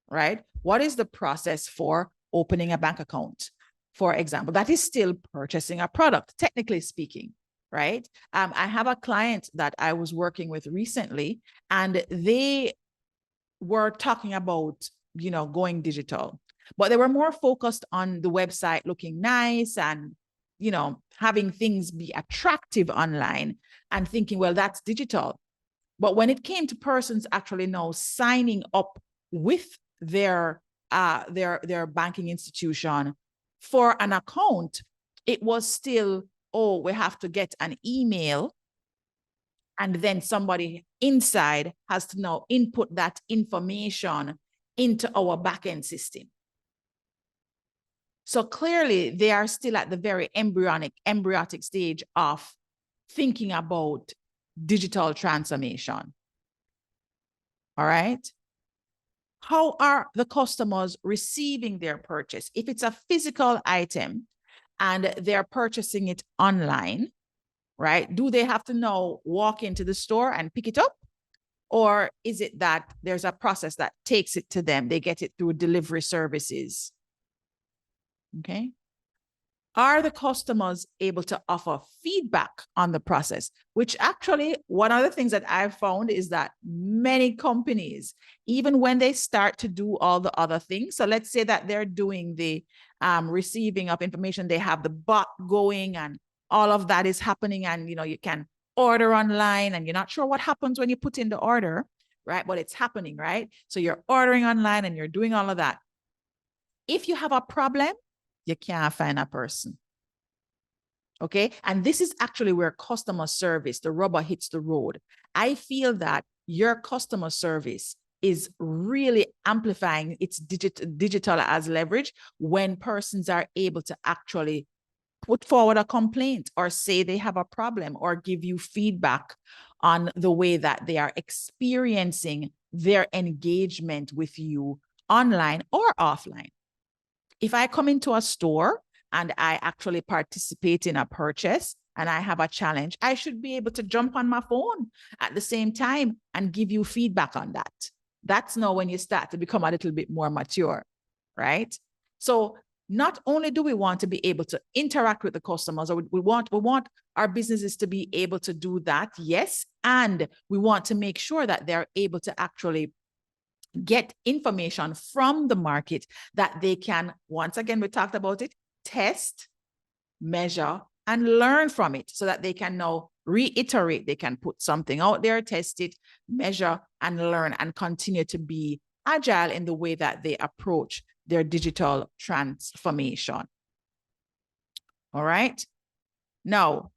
right? What is the process for opening a bank account? For example, that is still purchasing a product, technically speaking, right? I have a client that I was working with recently, and they were talking about, going digital, but they were more focused on the website looking nice and, having things be attractive online and thinking, well, that's digital. But when it came to persons actually now signing up with their banking institution for an account, it was still, oh, we have to get an email, and then somebody inside has to now input that information into our backend system. So clearly they are still at the very embryonic stage of thinking about digital transformation. All right. How are the customers receiving their purchase? If it's a physical item and they're purchasing it online, right? Do they have to now walk into the store and pick it up? Or is it that there's a process that takes it to them? They get it through delivery services. Okay. Are the customers able to offer feedback on the process? Which actually, one of the things that I've found is that many companies, even when they start to do all the other things, so let's say that they're doing the receiving of information, they have the bot going and all of that is happening, and you can order online and you're not sure what happens when you put in the order, right? But it's happening, right? So you're ordering online and you're doing all of that. If you have a problem, you can't find a person. Okay. And this is actually where customer service, the rubber hits the road. I feel that your customer service is really amplifying its digital as leverage when persons are able to actually put forward a complaint or say they have a problem or give you feedback on the way that they are experiencing their engagement with you online or offline. If I come into a store and I actually participate in a purchase and I have a challenge, I should be able to jump on my phone at the same time and give you feedback on that. That's now when you start to become a little bit more mature, right? So not only do we want to be able to interact with the customers, or we want our businesses to be able to do that, yes, and we want to make sure that they're able to actually get information from the market that they can, once again, we talked about it, test, measure, and learn from it so that they can now reiterate, they can put something out there, test it, measure, and learn, and continue to be agile in the way that they approach their digital transformation. All right. Now,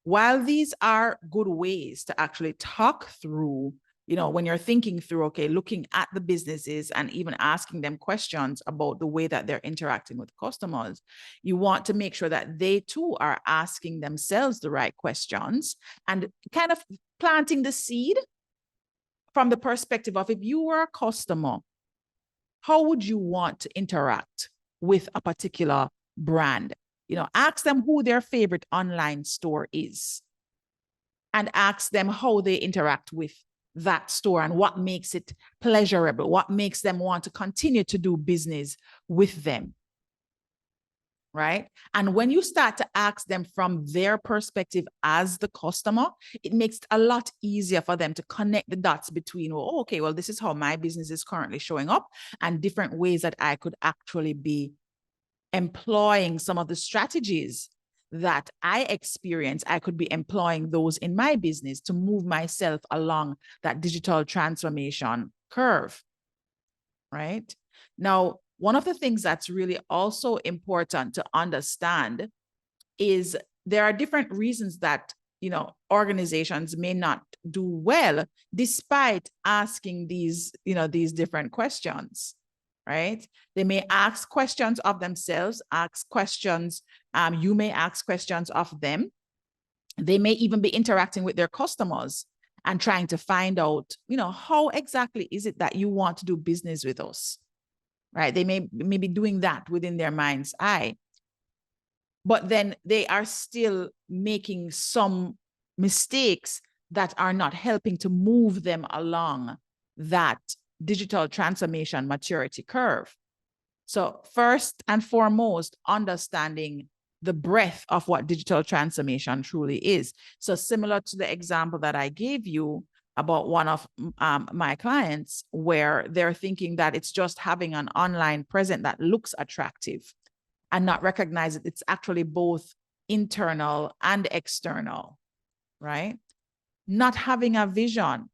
while these are good ways to actually talk through, when you're thinking through, okay, looking at the businesses and even asking them questions about the way that they're interacting with customers, you want to make sure that they too are asking themselves the right questions and kind of planting the seed from the perspective of, if you were a customer, how would you want to interact with a particular brand? Ask them who their favorite online store is and ask them how they interact with that store and what makes it pleasurable, what makes them want to continue to do business with them, right? And when you start to ask them from their perspective as the customer, it makes it a lot easier for them to connect the dots between, well, this is how my business is currently showing up and different ways that I could actually be employing some of the strategies that I experience. I could be employing those in my business to move myself along that digital transformation curve, right? Now, one of the things that's really also important to understand is there are different reasons that, organizations may not do well despite asking these different questions. Right? They may ask questions of themselves, ask questions. You may ask questions of them. They may even be interacting with their customers and trying to find out, how exactly is it that you want to do business with us? Right? They may be doing that within their mind's eye. But then they are still making some mistakes that are not helping to move them along that digital transformation maturity curve. So first and foremost, understanding the breadth of what digital transformation truly is. So similar to the example that I gave you about one of my clients, where they're thinking that it's just having an online presence that looks attractive and not recognize that it's actually both internal and external, right? Not having a vision.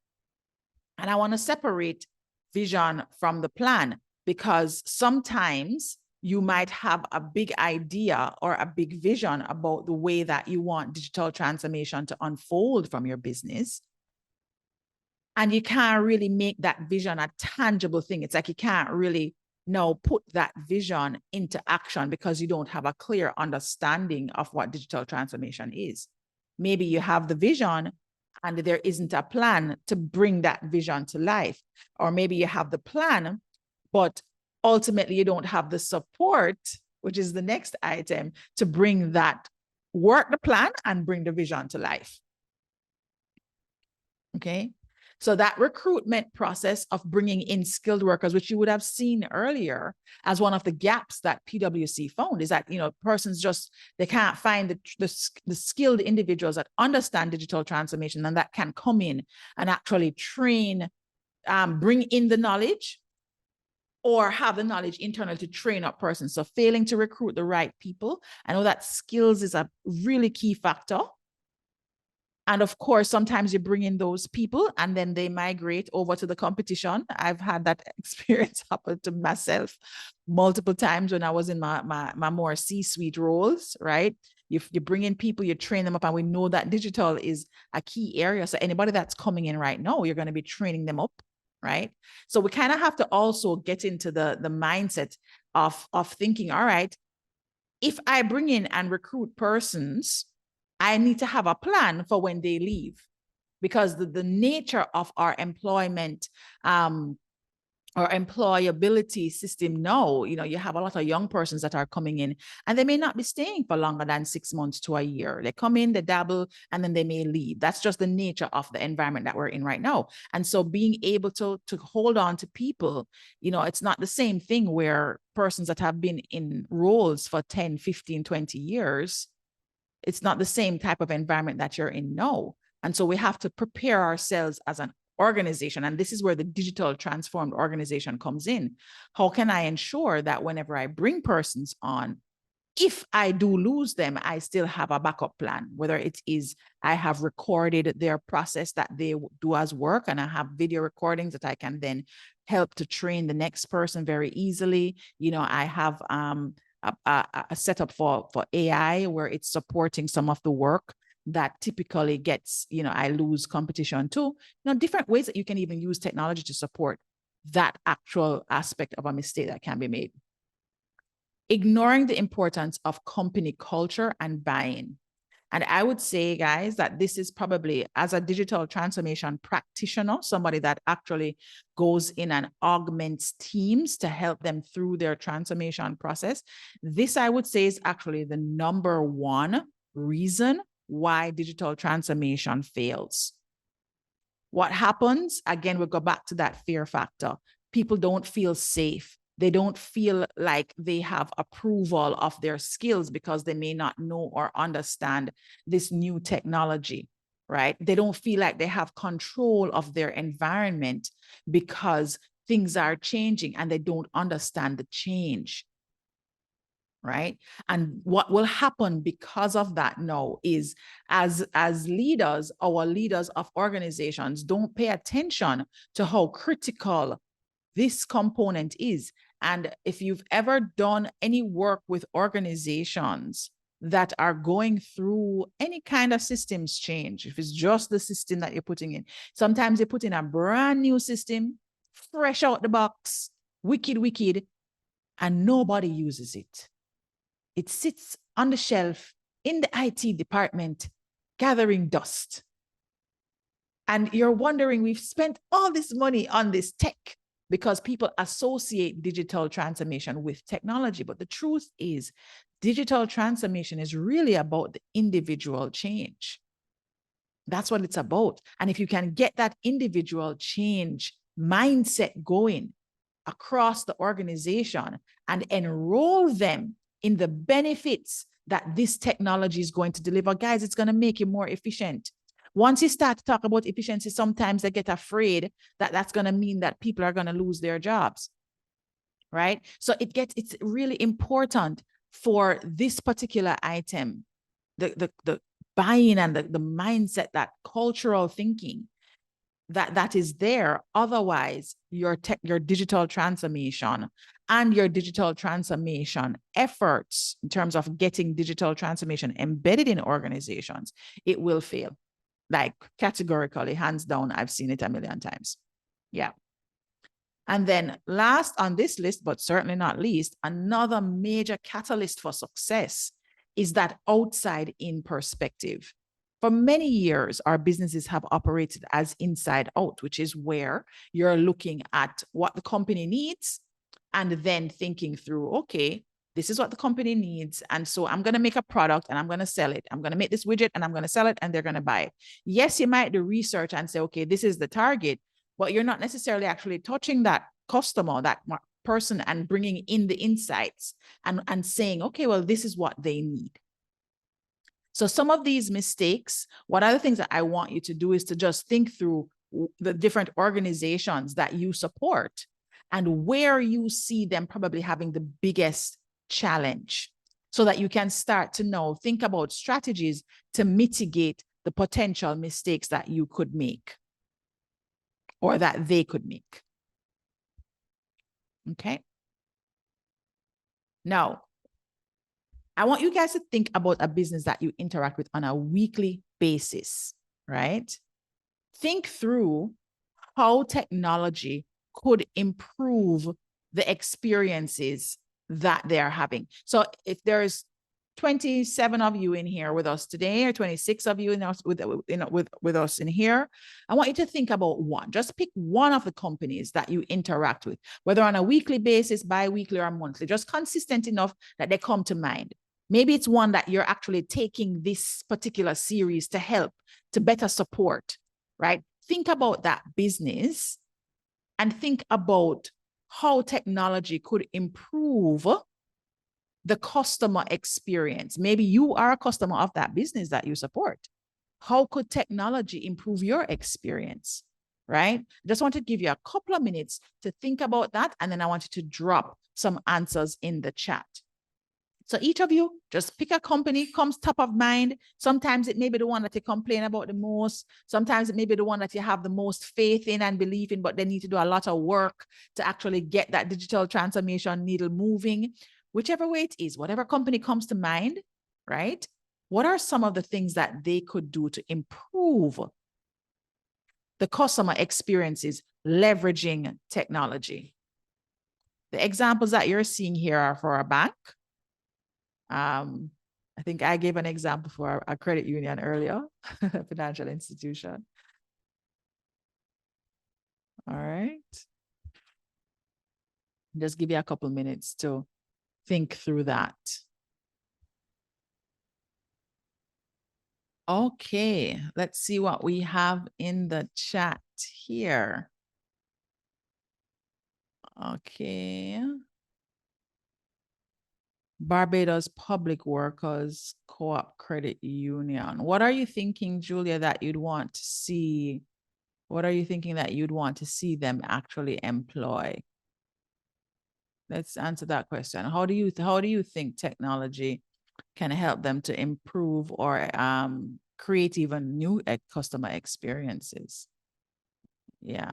And I want to separate vision from the plan, because sometimes you might have a big idea or a big vision about the way that you want digital transformation to unfold from your business. And you can't really make that vision a tangible thing. It's like you can't really put that vision into action because you don't have a clear understanding of what digital transformation is. Maybe you have the vision and there isn't a plan to bring that vision to life. Or maybe you have the plan, but ultimately you don't have the support, which is the next item, to bring that, work the plan and bring the vision to life. Okay. So that recruitment process of bringing in skilled workers, which you would have seen earlier as one of the gaps that PwC found, is that, persons they can't find the skilled individuals that understand digital transformation and that can come in and actually train, bring in the knowledge or have the knowledge internally to train up persons. So failing to recruit the right people. I know that skills is a really key factor. And of course, sometimes you bring in those people and then they migrate over to the competition. I've had that experience happen to myself multiple times when I was in my more C-suite roles, right? You bring in people, you train them up, and we know that digital is a key area. So anybody that's coming in right now, you're going to be training them up, right? So we kind of have to also get into the mindset of thinking, all right, if I bring in and recruit persons, I need to have a plan for when they leave, because the nature of our employment or employability system now, you have a lot of young persons that are coming in and they may not be staying for longer than 6 months to a year. They come in, they dabble, and then they may leave. That's just the nature of the environment that we're in right now. And so being able to hold on to people, it's not the same thing where persons that have been in roles for 10, 15, 20 years, it's not the same type of environment that you're in now. And so we have to prepare ourselves as an organization. And this is where the digital transformed organization comes in. How can I ensure that whenever I bring persons on, if I do lose them, I still have a backup plan, whether it is I have recorded their process that they do as work, and I have video recordings that I can then help to train the next person very easily. You know, I have a setup for AI where it's supporting some of the work that typically gets, you know, I lose competition to. You know, different ways that you can even use technology to support that actual aspect of a mistake that can be made. Ignoring the importance of company culture and buy-in. And I would say, guys, that this is probably, as a digital transformation practitioner, somebody that actually goes in and augments teams to help them through their transformation process. This, I would say, is actually the number one reason why digital transformation fails. What happens? Again, we'll go back to that fear factor. People don't feel safe. They don't feel like they have approval of their skills because they may not know or understand this new technology, right? They don't feel like they have control of their environment because things are changing and they don't understand the change, right? And what will happen because of that now is as leaders, our leaders of organizations don't pay attention to how critical this component is. And if you've ever done any work with organizations that are going through any kind of systems change, if it's just the system that you're putting in, sometimes they put in a brand new system, fresh out the box, wicked, and nobody uses it. It sits on the shelf in the IT department, gathering dust. And you're wondering, we've spent all this money on this tech, because people associate digital transformation with technology. But the truth is, digital transformation is really about the individual change. That's what it's about. And if you can get that individual change mindset going across the organization and enroll them in the benefits that this technology is going to deliver, guys, it's going to make you more efficient. Once you start to talk about efficiency, sometimes they get afraid that that's going to mean that people are going to lose their jobs, right? So it's really important for this particular item, the buy-in and the mindset, that cultural thinking that is there. Otherwise, your digital transformation and your digital transformation efforts in terms of getting digital transformation embedded in organizations, it will fail. Like categorically, hands down, I've seen it a million times. Yeah. And then last on this list, but certainly not least, another major catalyst for success is that outside in perspective. For many years, our businesses have operated as inside out, which is where you're looking at what the company needs and then thinking through, okay, this is what the company needs. And so I'm going to make a product and I'm going to sell it. I'm going to make this widget and I'm going to sell it and they're going to buy it. Yes, you might do research and say, okay, this is the target, but you're not necessarily actually touching that customer, that person, and bringing in the insights and saying, okay, well, this is what they need. So some of these mistakes, one of the things that I want you to do is to just think through the different organizations that you support and where you see them probably having the biggest challenge, so that you can start to know, think about strategies to mitigate the potential mistakes that you could make or that they could make. Okay. Now, I want you guys to think about a business that you interact with on a weekly basis, right? Think through how technology could improve the experiences that they're having. So if there's 27 of you in here with us today, or 26 of you with us in here, I want you to think about one. Just pick one of the companies that you interact with, whether on a weekly basis, bi-weekly, or monthly, just consistent enough that they come to mind. Maybe it's one that you're actually taking this particular series to help, to better support, right? Think about that business and think about how technology could improve the customer experience. Maybe you are a customer of that business that you support. How could technology improve your experience, right? I just want to give you a couple of minutes to think about that, and then I want you to drop some answers in the chat. So each of you just pick a company, comes top of mind. Sometimes it may be the one that you complain about the most. Sometimes it may be the one that you have the most faith in and belief in, but they need to do a lot of work to actually get that digital transformation needle moving. Whichever way it is, whatever company comes to mind, right? What are some of the things that they could do to improve the customer experiences leveraging technology? The examples that you're seeing here are for a bank. I think I gave an example for a credit union earlier, financial institution. All right. Just give you a couple minutes to think through that. Okay, let's see what we have in the chat here. Okay. Barbados Public Workers Co-op Credit Union. What are you thinking, Julia, that you'd want to see? What are you thinking that you'd want to see them actually employ? Let's answer that question. How do you think technology can help them to improve or create even new customer experiences? Yeah.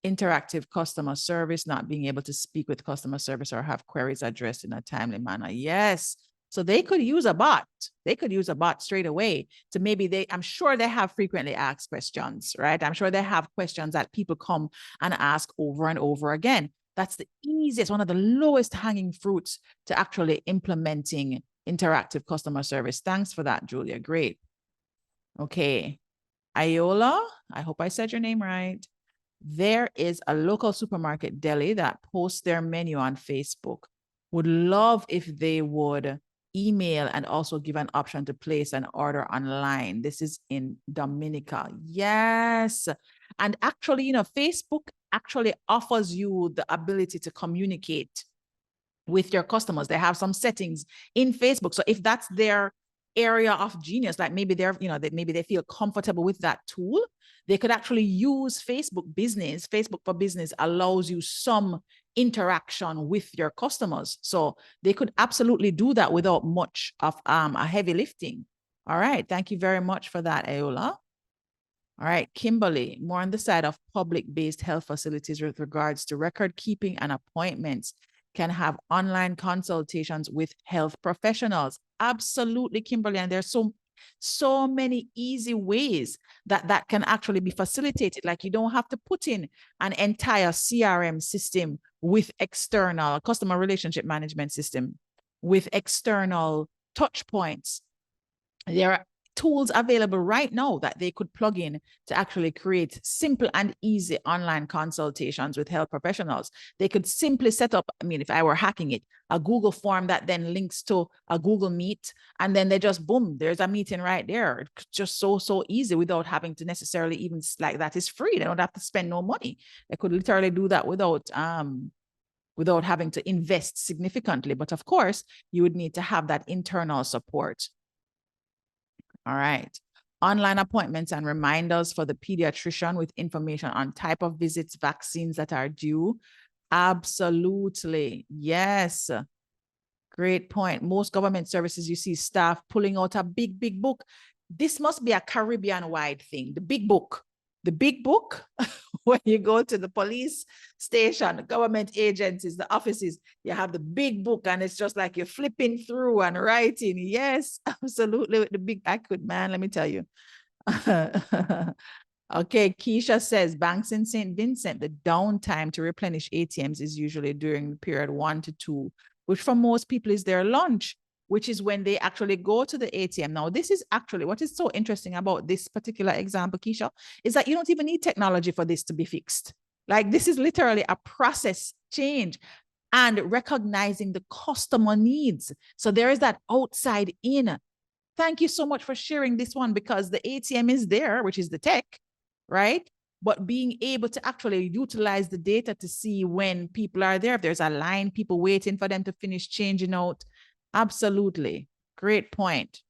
Interactive customer service, not being able to speak with customer service or have queries addressed in a timely manner. Yes. So they could use a bot. They could use a bot straight away to maybe I'm sure they have frequently asked questions, right? I'm sure they have questions that people come and ask over and over again. That's the easiest, one of the lowest hanging fruits to actually implementing interactive customer service. Thanks for that, Julia. Great. Okay. Iola, I hope I said your name right. There is a local supermarket deli that posts their menu on Facebook. Would love if they would email and also give an option to place an order online. This is in Dominica. Yes. And actually, Facebook actually offers you the ability to communicate with your customers. They have some settings in Facebook. So if that's their area of genius, like maybe maybe they feel comfortable with that tool, they could actually use Facebook Business. Facebook for Business allows you some interaction with your customers. So they could absolutely do that without much of a heavy lifting. All right. Thank you very much for that, Aola. All right, Kimberly, more on the side of public-based health facilities with regards to record keeping and appointments can have online consultations with health professionals. Absolutely, Kimberly. And there's so many easy ways that can actually be facilitated. Like you don't have to put in an entire CRM system with external customer relationship management system with external touch points. There are tools available right now that they could plug in to actually create simple and easy online consultations with health professionals. They could simply set up, if I were hacking it, a Google form that then links to a Google Meet, and then they just, boom, there's a meeting right there. It's just so easy without having to necessarily even, like, that is free. They don't have to spend no money. They could literally do that without having to invest significantly. But of course, you would need to have that internal support. All right. Online appointments and reminders for the pediatrician with information on type of visits, vaccines that are due. Absolutely. Yes. Great point. Most government services, you see staff pulling out a big book. This must be a Caribbean-wide thing. The big book. When you go to the police station, the government agencies, the offices, you have the big book and it's just like you're flipping through and writing. Yes, absolutely. With the big, let me tell you. Okay, Keisha says, banks in St. Vincent, the downtime to replenish ATMs is usually during period 1 to 2, which for most people is their lunch, which is when they actually go to the ATM. Now, this is actually what is so interesting about this particular example, Keisha, is that you don't even need technology for this to be fixed. Like, this is literally a process change and recognizing the customer needs. So there is that outside in. Thank you so much for sharing this one, because the ATM is there, which is the tech, right? But being able to actually utilize the data to see when people are there, if there's a line, people waiting for them to finish changing out. Absolutely. Great point.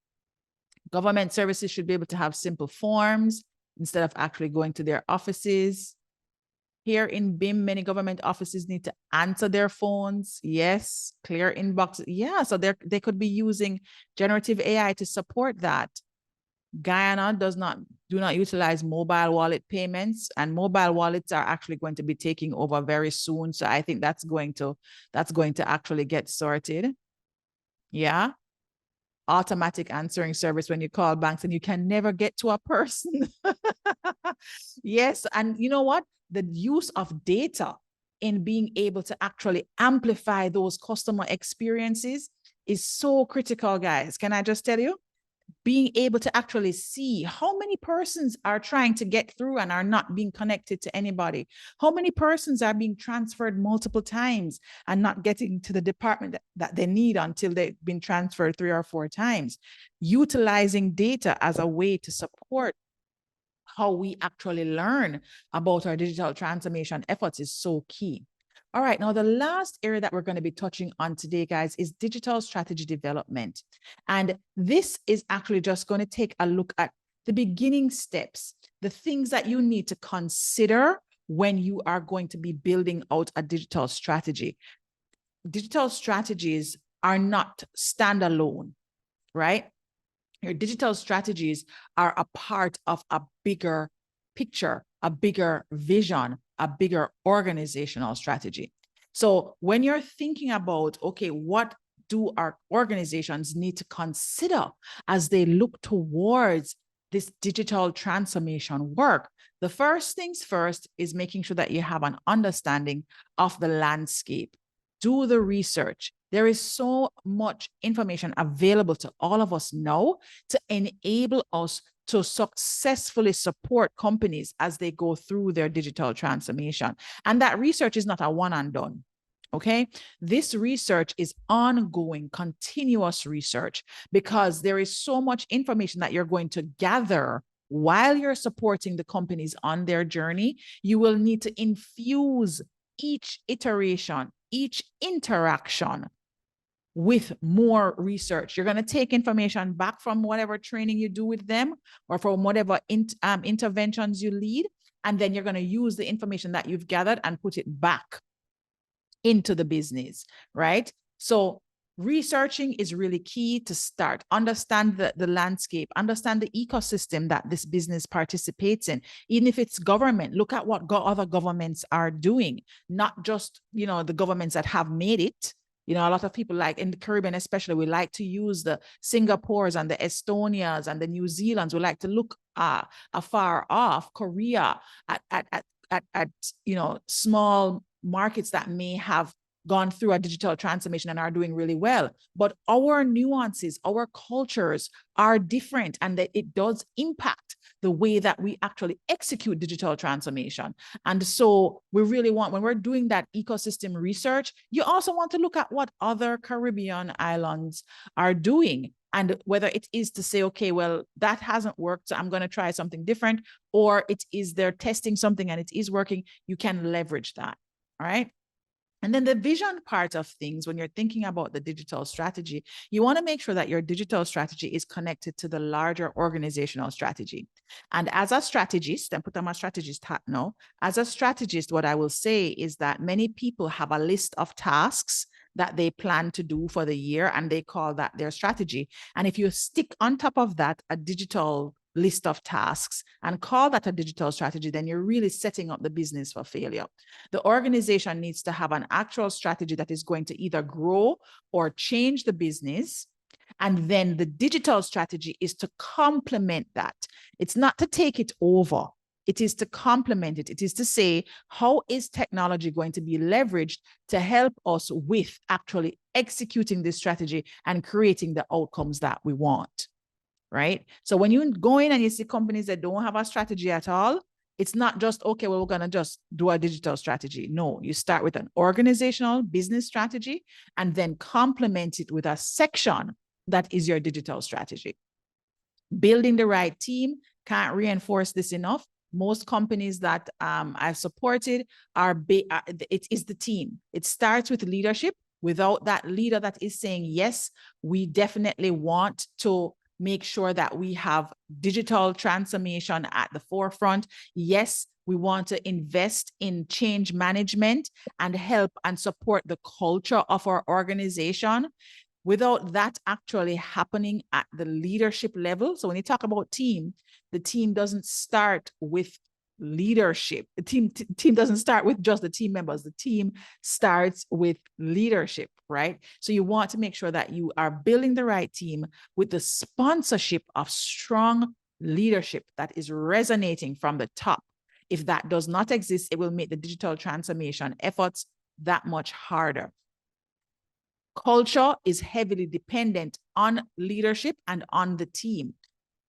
Government services should be able to have simple forms instead of actually going to their offices. Here in BIM, many government offices need to answer their phones. Yes, clear inboxes. Yeah, so they could be using generative AI to support that. Guyana do not utilize mobile wallet payments, and mobile wallets are actually going to be taking over very soon. So I think that's going to actually get sorted. Yeah. Automatic answering service when you call banks and you can never get to a person. Yes. And you know what? The use of data in being able to actually amplify those customer experiences is so critical, guys. Can I just tell you? Being able to actually see how many persons are trying to get through and are not being connected to anybody. How many persons are being transferred multiple times and not getting to the department that they need until they've been transferred 3 or 4 times. Utilizing data as a way to support how we actually learn about our digital transformation efforts is so key. All right, now the last area that we're going to be touching on today, guys, is digital strategy development. And this is actually just going to take a look at the beginning steps, the things that you need to consider when you are going to be building out a digital strategy. Digital strategies are not standalone, right? Your digital strategies are a part of a bigger picture, a bigger vision, a bigger organizational strategy. So when you're thinking about, okay, what do our organizations need to consider as they look towards this digital transformation work? The first things first is making sure that you have an understanding of the landscape. Do the research. There is so much information available to all of us now to enable us to successfully support companies as they go through their digital transformation. And that research is not a one and done. Okay, this research is ongoing, continuous research, because there is so much information that you're going to gather while you're supporting the companies on their journey. You will need to infuse each iteration, each interaction with more research. You're going to take information back from whatever training you do with them or from whatever interventions you lead, and then you're going to use the information that you've gathered and put it back into the business, right? So researching is really key to start. Understand the landscape, understand the ecosystem that this business participates in. Even if it's government, look at what other governments are doing, not just, the governments that have made it. A lot of people, like in the Caribbean especially, we like to use the Singapores and the Estonias and the New Zealands. We like to look afar off, Korea, at small markets that may have gone through a digital transformation and are doing really well. But our nuances, our cultures are different, and that it does impact the way that we actually execute digital transformation. And so we really want, when we're doing that ecosystem research, you also want to look at what other Caribbean islands are doing. And whether it is to say, okay, well, that hasn't worked, so I'm going to try something different, or it is they're testing something and it is working, you can leverage that. All right. And then the vision part of things, when you're thinking about the digital strategy, you want to make sure that your digital strategy is connected to the larger organizational strategy. And as a strategist, and put on my strategist hat now, as a strategist, what I will say is that many people have a list of tasks that they plan to do for the year, and they call that their strategy. And if you stick on top of that a digital list of tasks and call that a digital strategy, then you're really setting up the business for failure. The organization needs to have an actual strategy that is going to either grow or change the business. And then the digital strategy is to complement that. It's not to take it over. It is to complement it. It is to say, how is technology going to be leveraged to help us with actually executing this strategy and creating the outcomes that we want? Right? So when you go in and you see companies that don't have a strategy at all, it's not just, okay, well, we're going to just do a digital strategy. No, you start with an organizational business strategy and then complement it with a section that is your digital strategy. Building the right team, can't reinforce this enough. Most companies that I've supported it is the team. It starts with leadership. Without that leader that is saying, yes, we definitely want to make sure that we have digital transformation at the forefront. Yes, we want to invest in change management and help and support the culture of our organization. Without that actually happening at the leadership level. So when you talk about team, the team doesn't start with leadership. The team doesn't start with just the team members. The team starts with leadership, right? So you want to make sure that you are building the right team with the sponsorship of strong leadership that is resonating from the top. If that does not exist, it will make the digital transformation efforts that much harder. Culture is heavily dependent on leadership and on the team.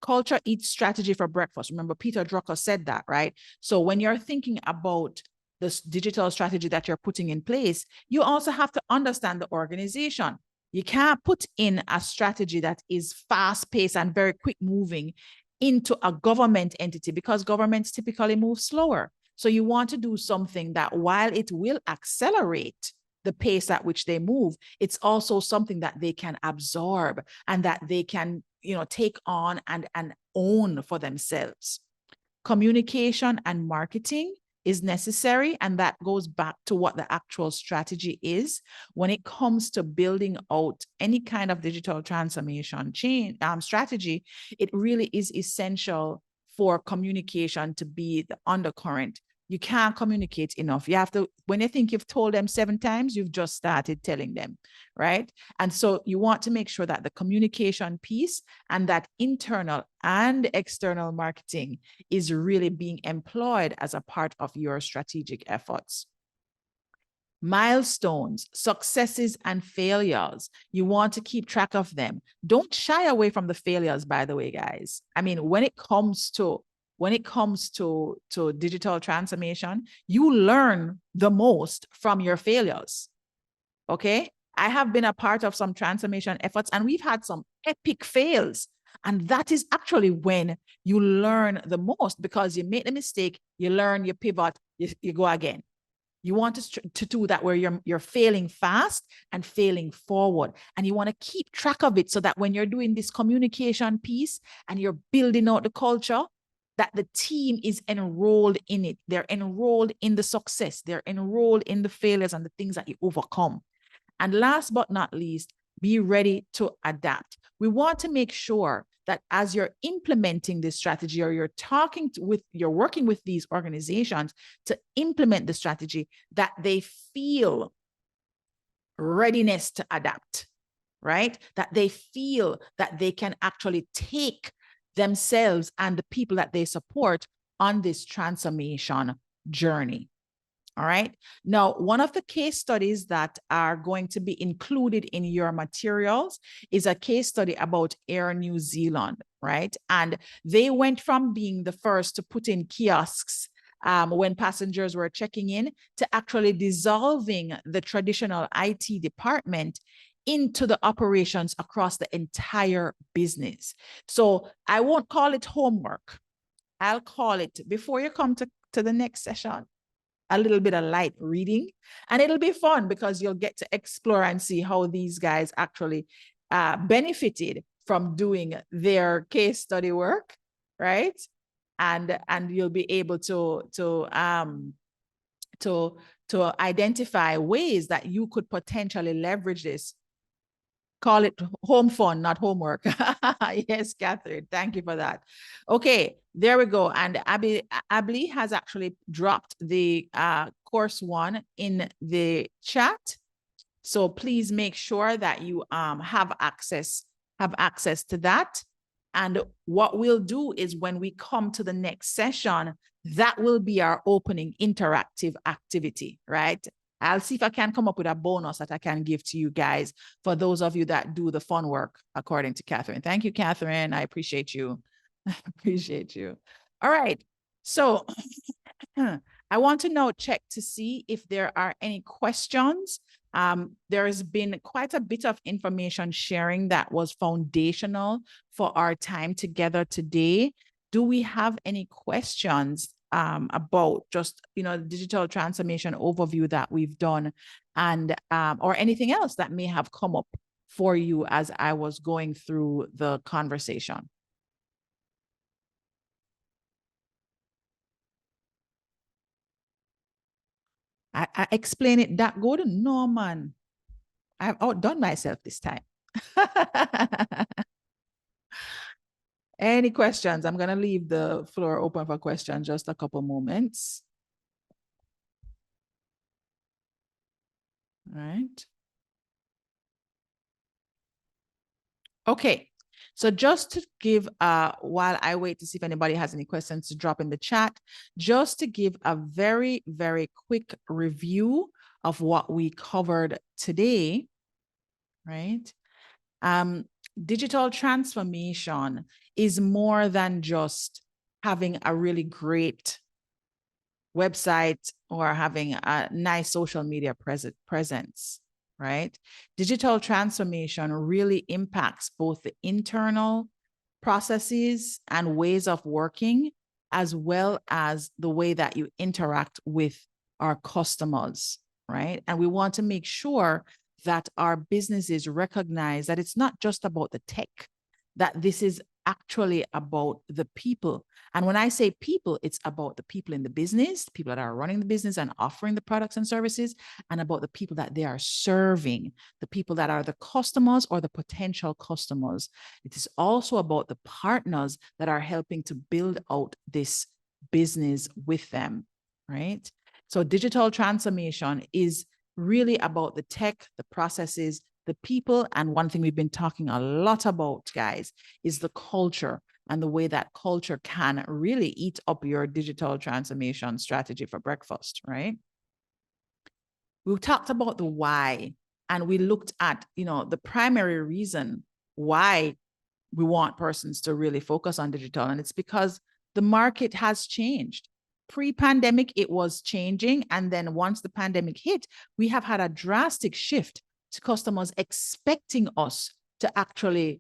Culture eats strategy for breakfast. Remember, Peter Drucker said that, right? So when you're thinking about this digital strategy that you're putting in place, you also have to understand the organization. You can't put in a strategy that is fast-paced and very quick-moving into a government entity because governments typically move slower. So you want to do something that while it will accelerate the pace at which they move, it's also something that they can absorb and that they can, take on and own for themselves. Communication and marketing is necessary, and that goes back to what the actual strategy is. When it comes to building out any kind of digital transformation strategy, it really is essential for communication to be the undercurrent. You can't communicate enough. You have to, when you think you've told them 7 times, you've just started telling them, right? And so you want to make sure that the communication piece and that internal and external marketing is really being employed as a part of your strategic efforts. Milestones, successes, and failures. You want to keep track of them. Don't shy away from the failures, by the way, guys. I mean, when it comes to digital transformation, you learn the most from your failures. Okay. I have been a part of some transformation efforts and we've had some epic fails. And that is actually when you learn the most because you make the mistake, you learn, you pivot, you go again. You want to do that where you're failing fast and failing forward. And you want to keep track of it so that when you're doing this communication piece and you're building out the culture, that the team is enrolled in it. They're enrolled in the success. They're enrolled in the failures and the things that you overcome. And last but not least, be ready to adapt. We want to make sure that as you're implementing this strategy or you're working with these organizations to implement the strategy, that they feel readiness to adapt, right? That they feel that they can actually take themselves and the people that they support on this transformation journey. All right. Now, one of the case studies that are going to be included in your materials is a case study about Air New Zealand, right? And they went from being the first to put in kiosks when passengers were checking in to actually dissolving the traditional IT department into the operations across the entire business. So I won't call it homework. I'll call it, before you come to the next session, a little bit of light reading. And it'll be fun because you'll get to explore and see how these guys actually benefited from doing their case study work, right? And you'll be able to identify ways that you could potentially leverage this. Call it home fun, not homework. Yes, Catherine, thank you for that. Okay, there we go. And Abby has actually dropped the course 1 in the chat. So please make sure that you have access to that. And what we'll do is when we come to the next session, that will be our opening interactive activity, right? I'll see if I can come up with a bonus that I can give to you guys for those of you that do the fun work, according to Catherine. Thank you, Catherine. I appreciate you. I appreciate you. All right. So I want to now check to see if there are any questions. There has been quite a bit of information sharing that was foundational for our time together today. Do we have any questions about just, the digital transformation overview that we've done and or anything else that may have come up for you as I was going through the conversation? I explain it that good? No, man. I've outdone myself this time. Any questions? I'm going to leave the floor open for questions, just a couple moments. All right. Okay. So just to give, while I wait to see if anybody has any questions to drop in the chat, just to give a very, very quick review of what we covered today, right? Digital transformation is more than just having a really great website or having a nice social media presence, right? Digital transformation really impacts both the internal processes and ways of working, as well as the way that you interact with our customers, right? And we want to make sure that our businesses recognize that it's not just about the tech, that this is actually about the people. And when I say people, it's about the people in the business, people that are running the business and offering the products and services, and about the people that they are serving, the people that are the customers or the potential customers. It is also about the partners that are helping to build out this business with them, right? So digital transformation is really about the tech, the processes, the people. And one thing we've been talking a lot about, guys, is the culture and the way that culture can really eat up your digital transformation strategy for breakfast, right? We talked about the why, and we looked at, the primary reason why we want persons to really focus on digital. And it's because the market has changed. Pre-pandemic, it was changing. And then once the pandemic hit, we have had a drastic shift to customers expecting us to actually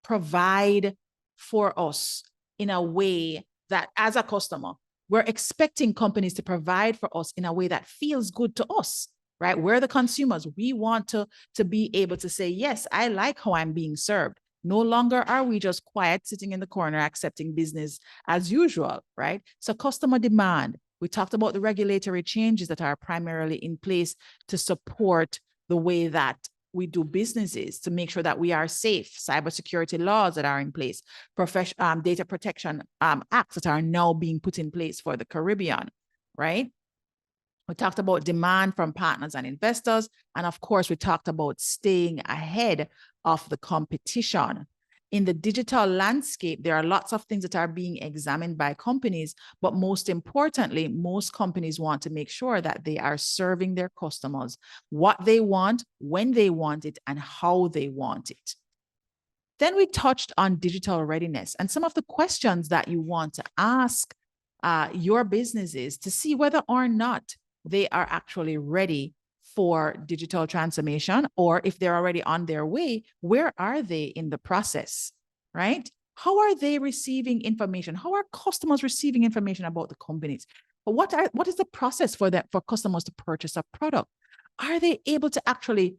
provide for us in a way that, as a customer, we're expecting companies to provide for us in a way that feels good to us, right? We're the consumers. We want to be able to say, yes, I like how I'm being served. No longer are we just quiet, sitting in the corner, accepting business as usual, right? So customer demand. We talked about the regulatory changes that are primarily in place to support the way that we do businesses, to make sure that we are safe, cybersecurity laws that are in place, data protection acts that are now being put in place for the Caribbean, right? We talked about demand from partners and investors. And of course, we talked about staying ahead of the competition. In the digital landscape, there are lots of things that are being examined by companies, but most importantly, most companies want to make sure that they are serving their customers what they want, when they want it, and how they want it. Then we touched on digital readiness and some of the questions that you want to ask your businesses to see whether or not they are actually ready for digital transformation, or if they're already on their way, where are they in the process, right? How are they receiving information? How are customers receiving information about the companies? But what is the process for customers to purchase a product? Are they able to actually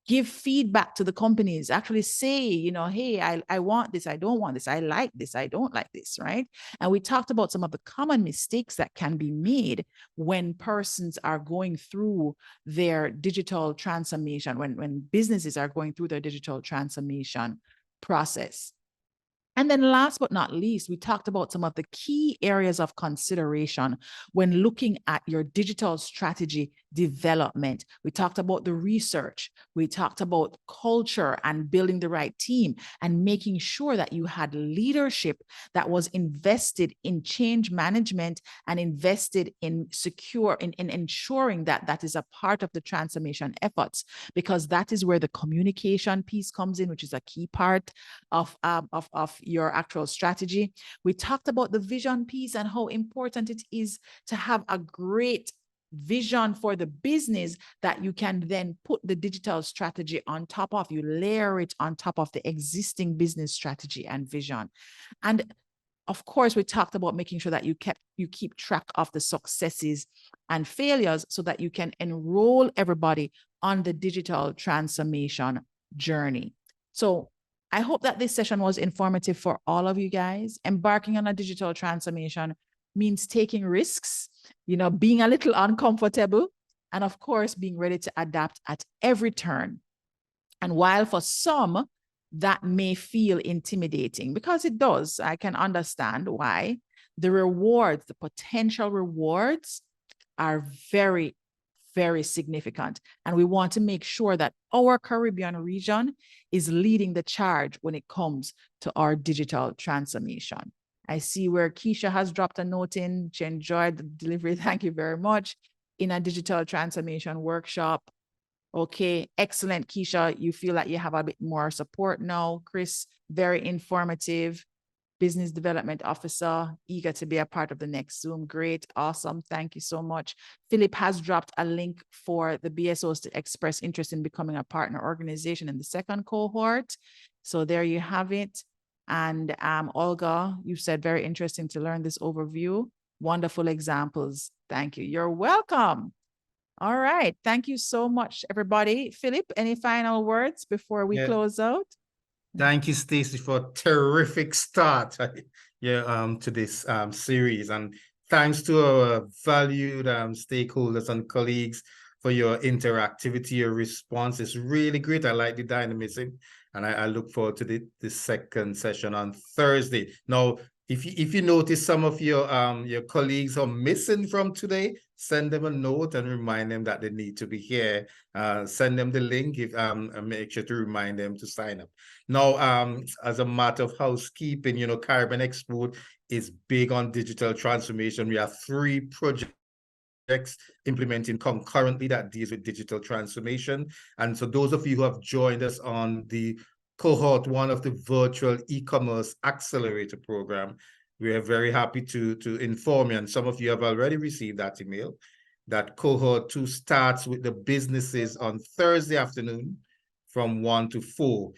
give feedback to the companies, actually say, hey, I want this, I don't want this, I like this, I don't like this, right? And we talked about some of the common mistakes that can be made when persons are going through their digital transformation, when businesses are going through their digital transformation process. And then last but not least, we talked about some of the key areas of consideration when looking at your digital strategy development. We talked about the research. We talked about culture and building the right team and making sure that you had leadership that was invested in change management and invested in ensuring that that is a part of the transformation efforts, because that is where the communication piece comes in, which is a key part of your actual strategy. We talked about the vision piece and how important it is to have a great vision for the business that you can then put the digital strategy on top of. You layer it on top of the existing business strategy and vision. And of course, we talked about making sure that you keep track of the successes and failures so that you can enroll everybody on the digital transformation journey. So I hope that this session was informative for all of you guys. Embarking on a digital transformation means taking risks, being a little uncomfortable, and of course, being ready to adapt at every turn. And while for some, that may feel intimidating, because it does, I can understand why, the rewards, the potential rewards are very, very significant. And we want to make sure that our Caribbean region is leading the charge when it comes to our digital transformation. I see where Keisha has dropped a note in. She enjoyed the delivery. Thank you very much. In a digital transformation workshop. Okay, excellent, Keisha. You feel like you have a bit more support now. Chris, very informative. Business Development Officer, eager to be a part of the next Zoom. Great, awesome. Thank you so much. Philip has dropped a link for the BSOs to express interest in becoming a partner organization in the second cohort. So there you have it. And Olga, you said very interesting to learn this overview. Wonderful examples. Thank you. You're welcome. All right. Thank you so much, everybody. Philip, any final words before we close out?
Thank you, Stacy, for a terrific start to this series. And thanks to our valued stakeholders and colleagues for your interactivity, your response. It's really great. I like the dynamism, and I look forward to the second session on Thursday. Now, if you notice some of your colleagues are missing from today, send them a note and remind them that they need to be here. Send them the link and make sure to remind them to sign up. Now, as a matter of housekeeping, Caribbean Export is big on digital transformation. We have 3 projects implementing concurrently that deals with digital transformation. And so those of you who have joined us on the cohort 1 of the virtual e-commerce accelerator program, we are very happy to inform you, and some of you have already received that email, that cohort 2 starts with the businesses on Thursday afternoon from 1 to 4.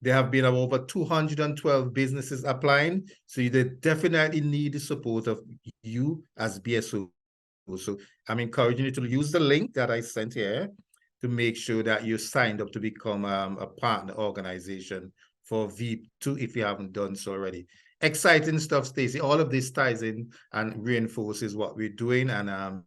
There have been over 212 businesses applying, so they definitely need the support of you as BSO. So I'm encouraging you to use the link that I sent here to make sure that you're signed up to become a partner organization for VIP2 if you haven't done so already. Exciting stuff, Stacy. All of this ties in and reinforces what we're doing, and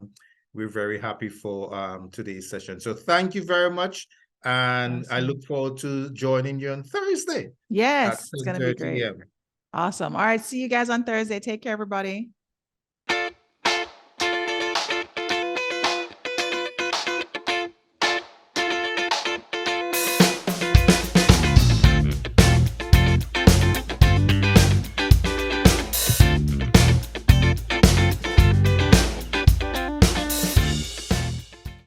we're very happy for today's session. So thank you very much, and
awesome.
I look forward to joining you on Thursday.
Yes, it's going to be great.
AM.
Awesome. All right, see you guys on Thursday. Take care, everybody.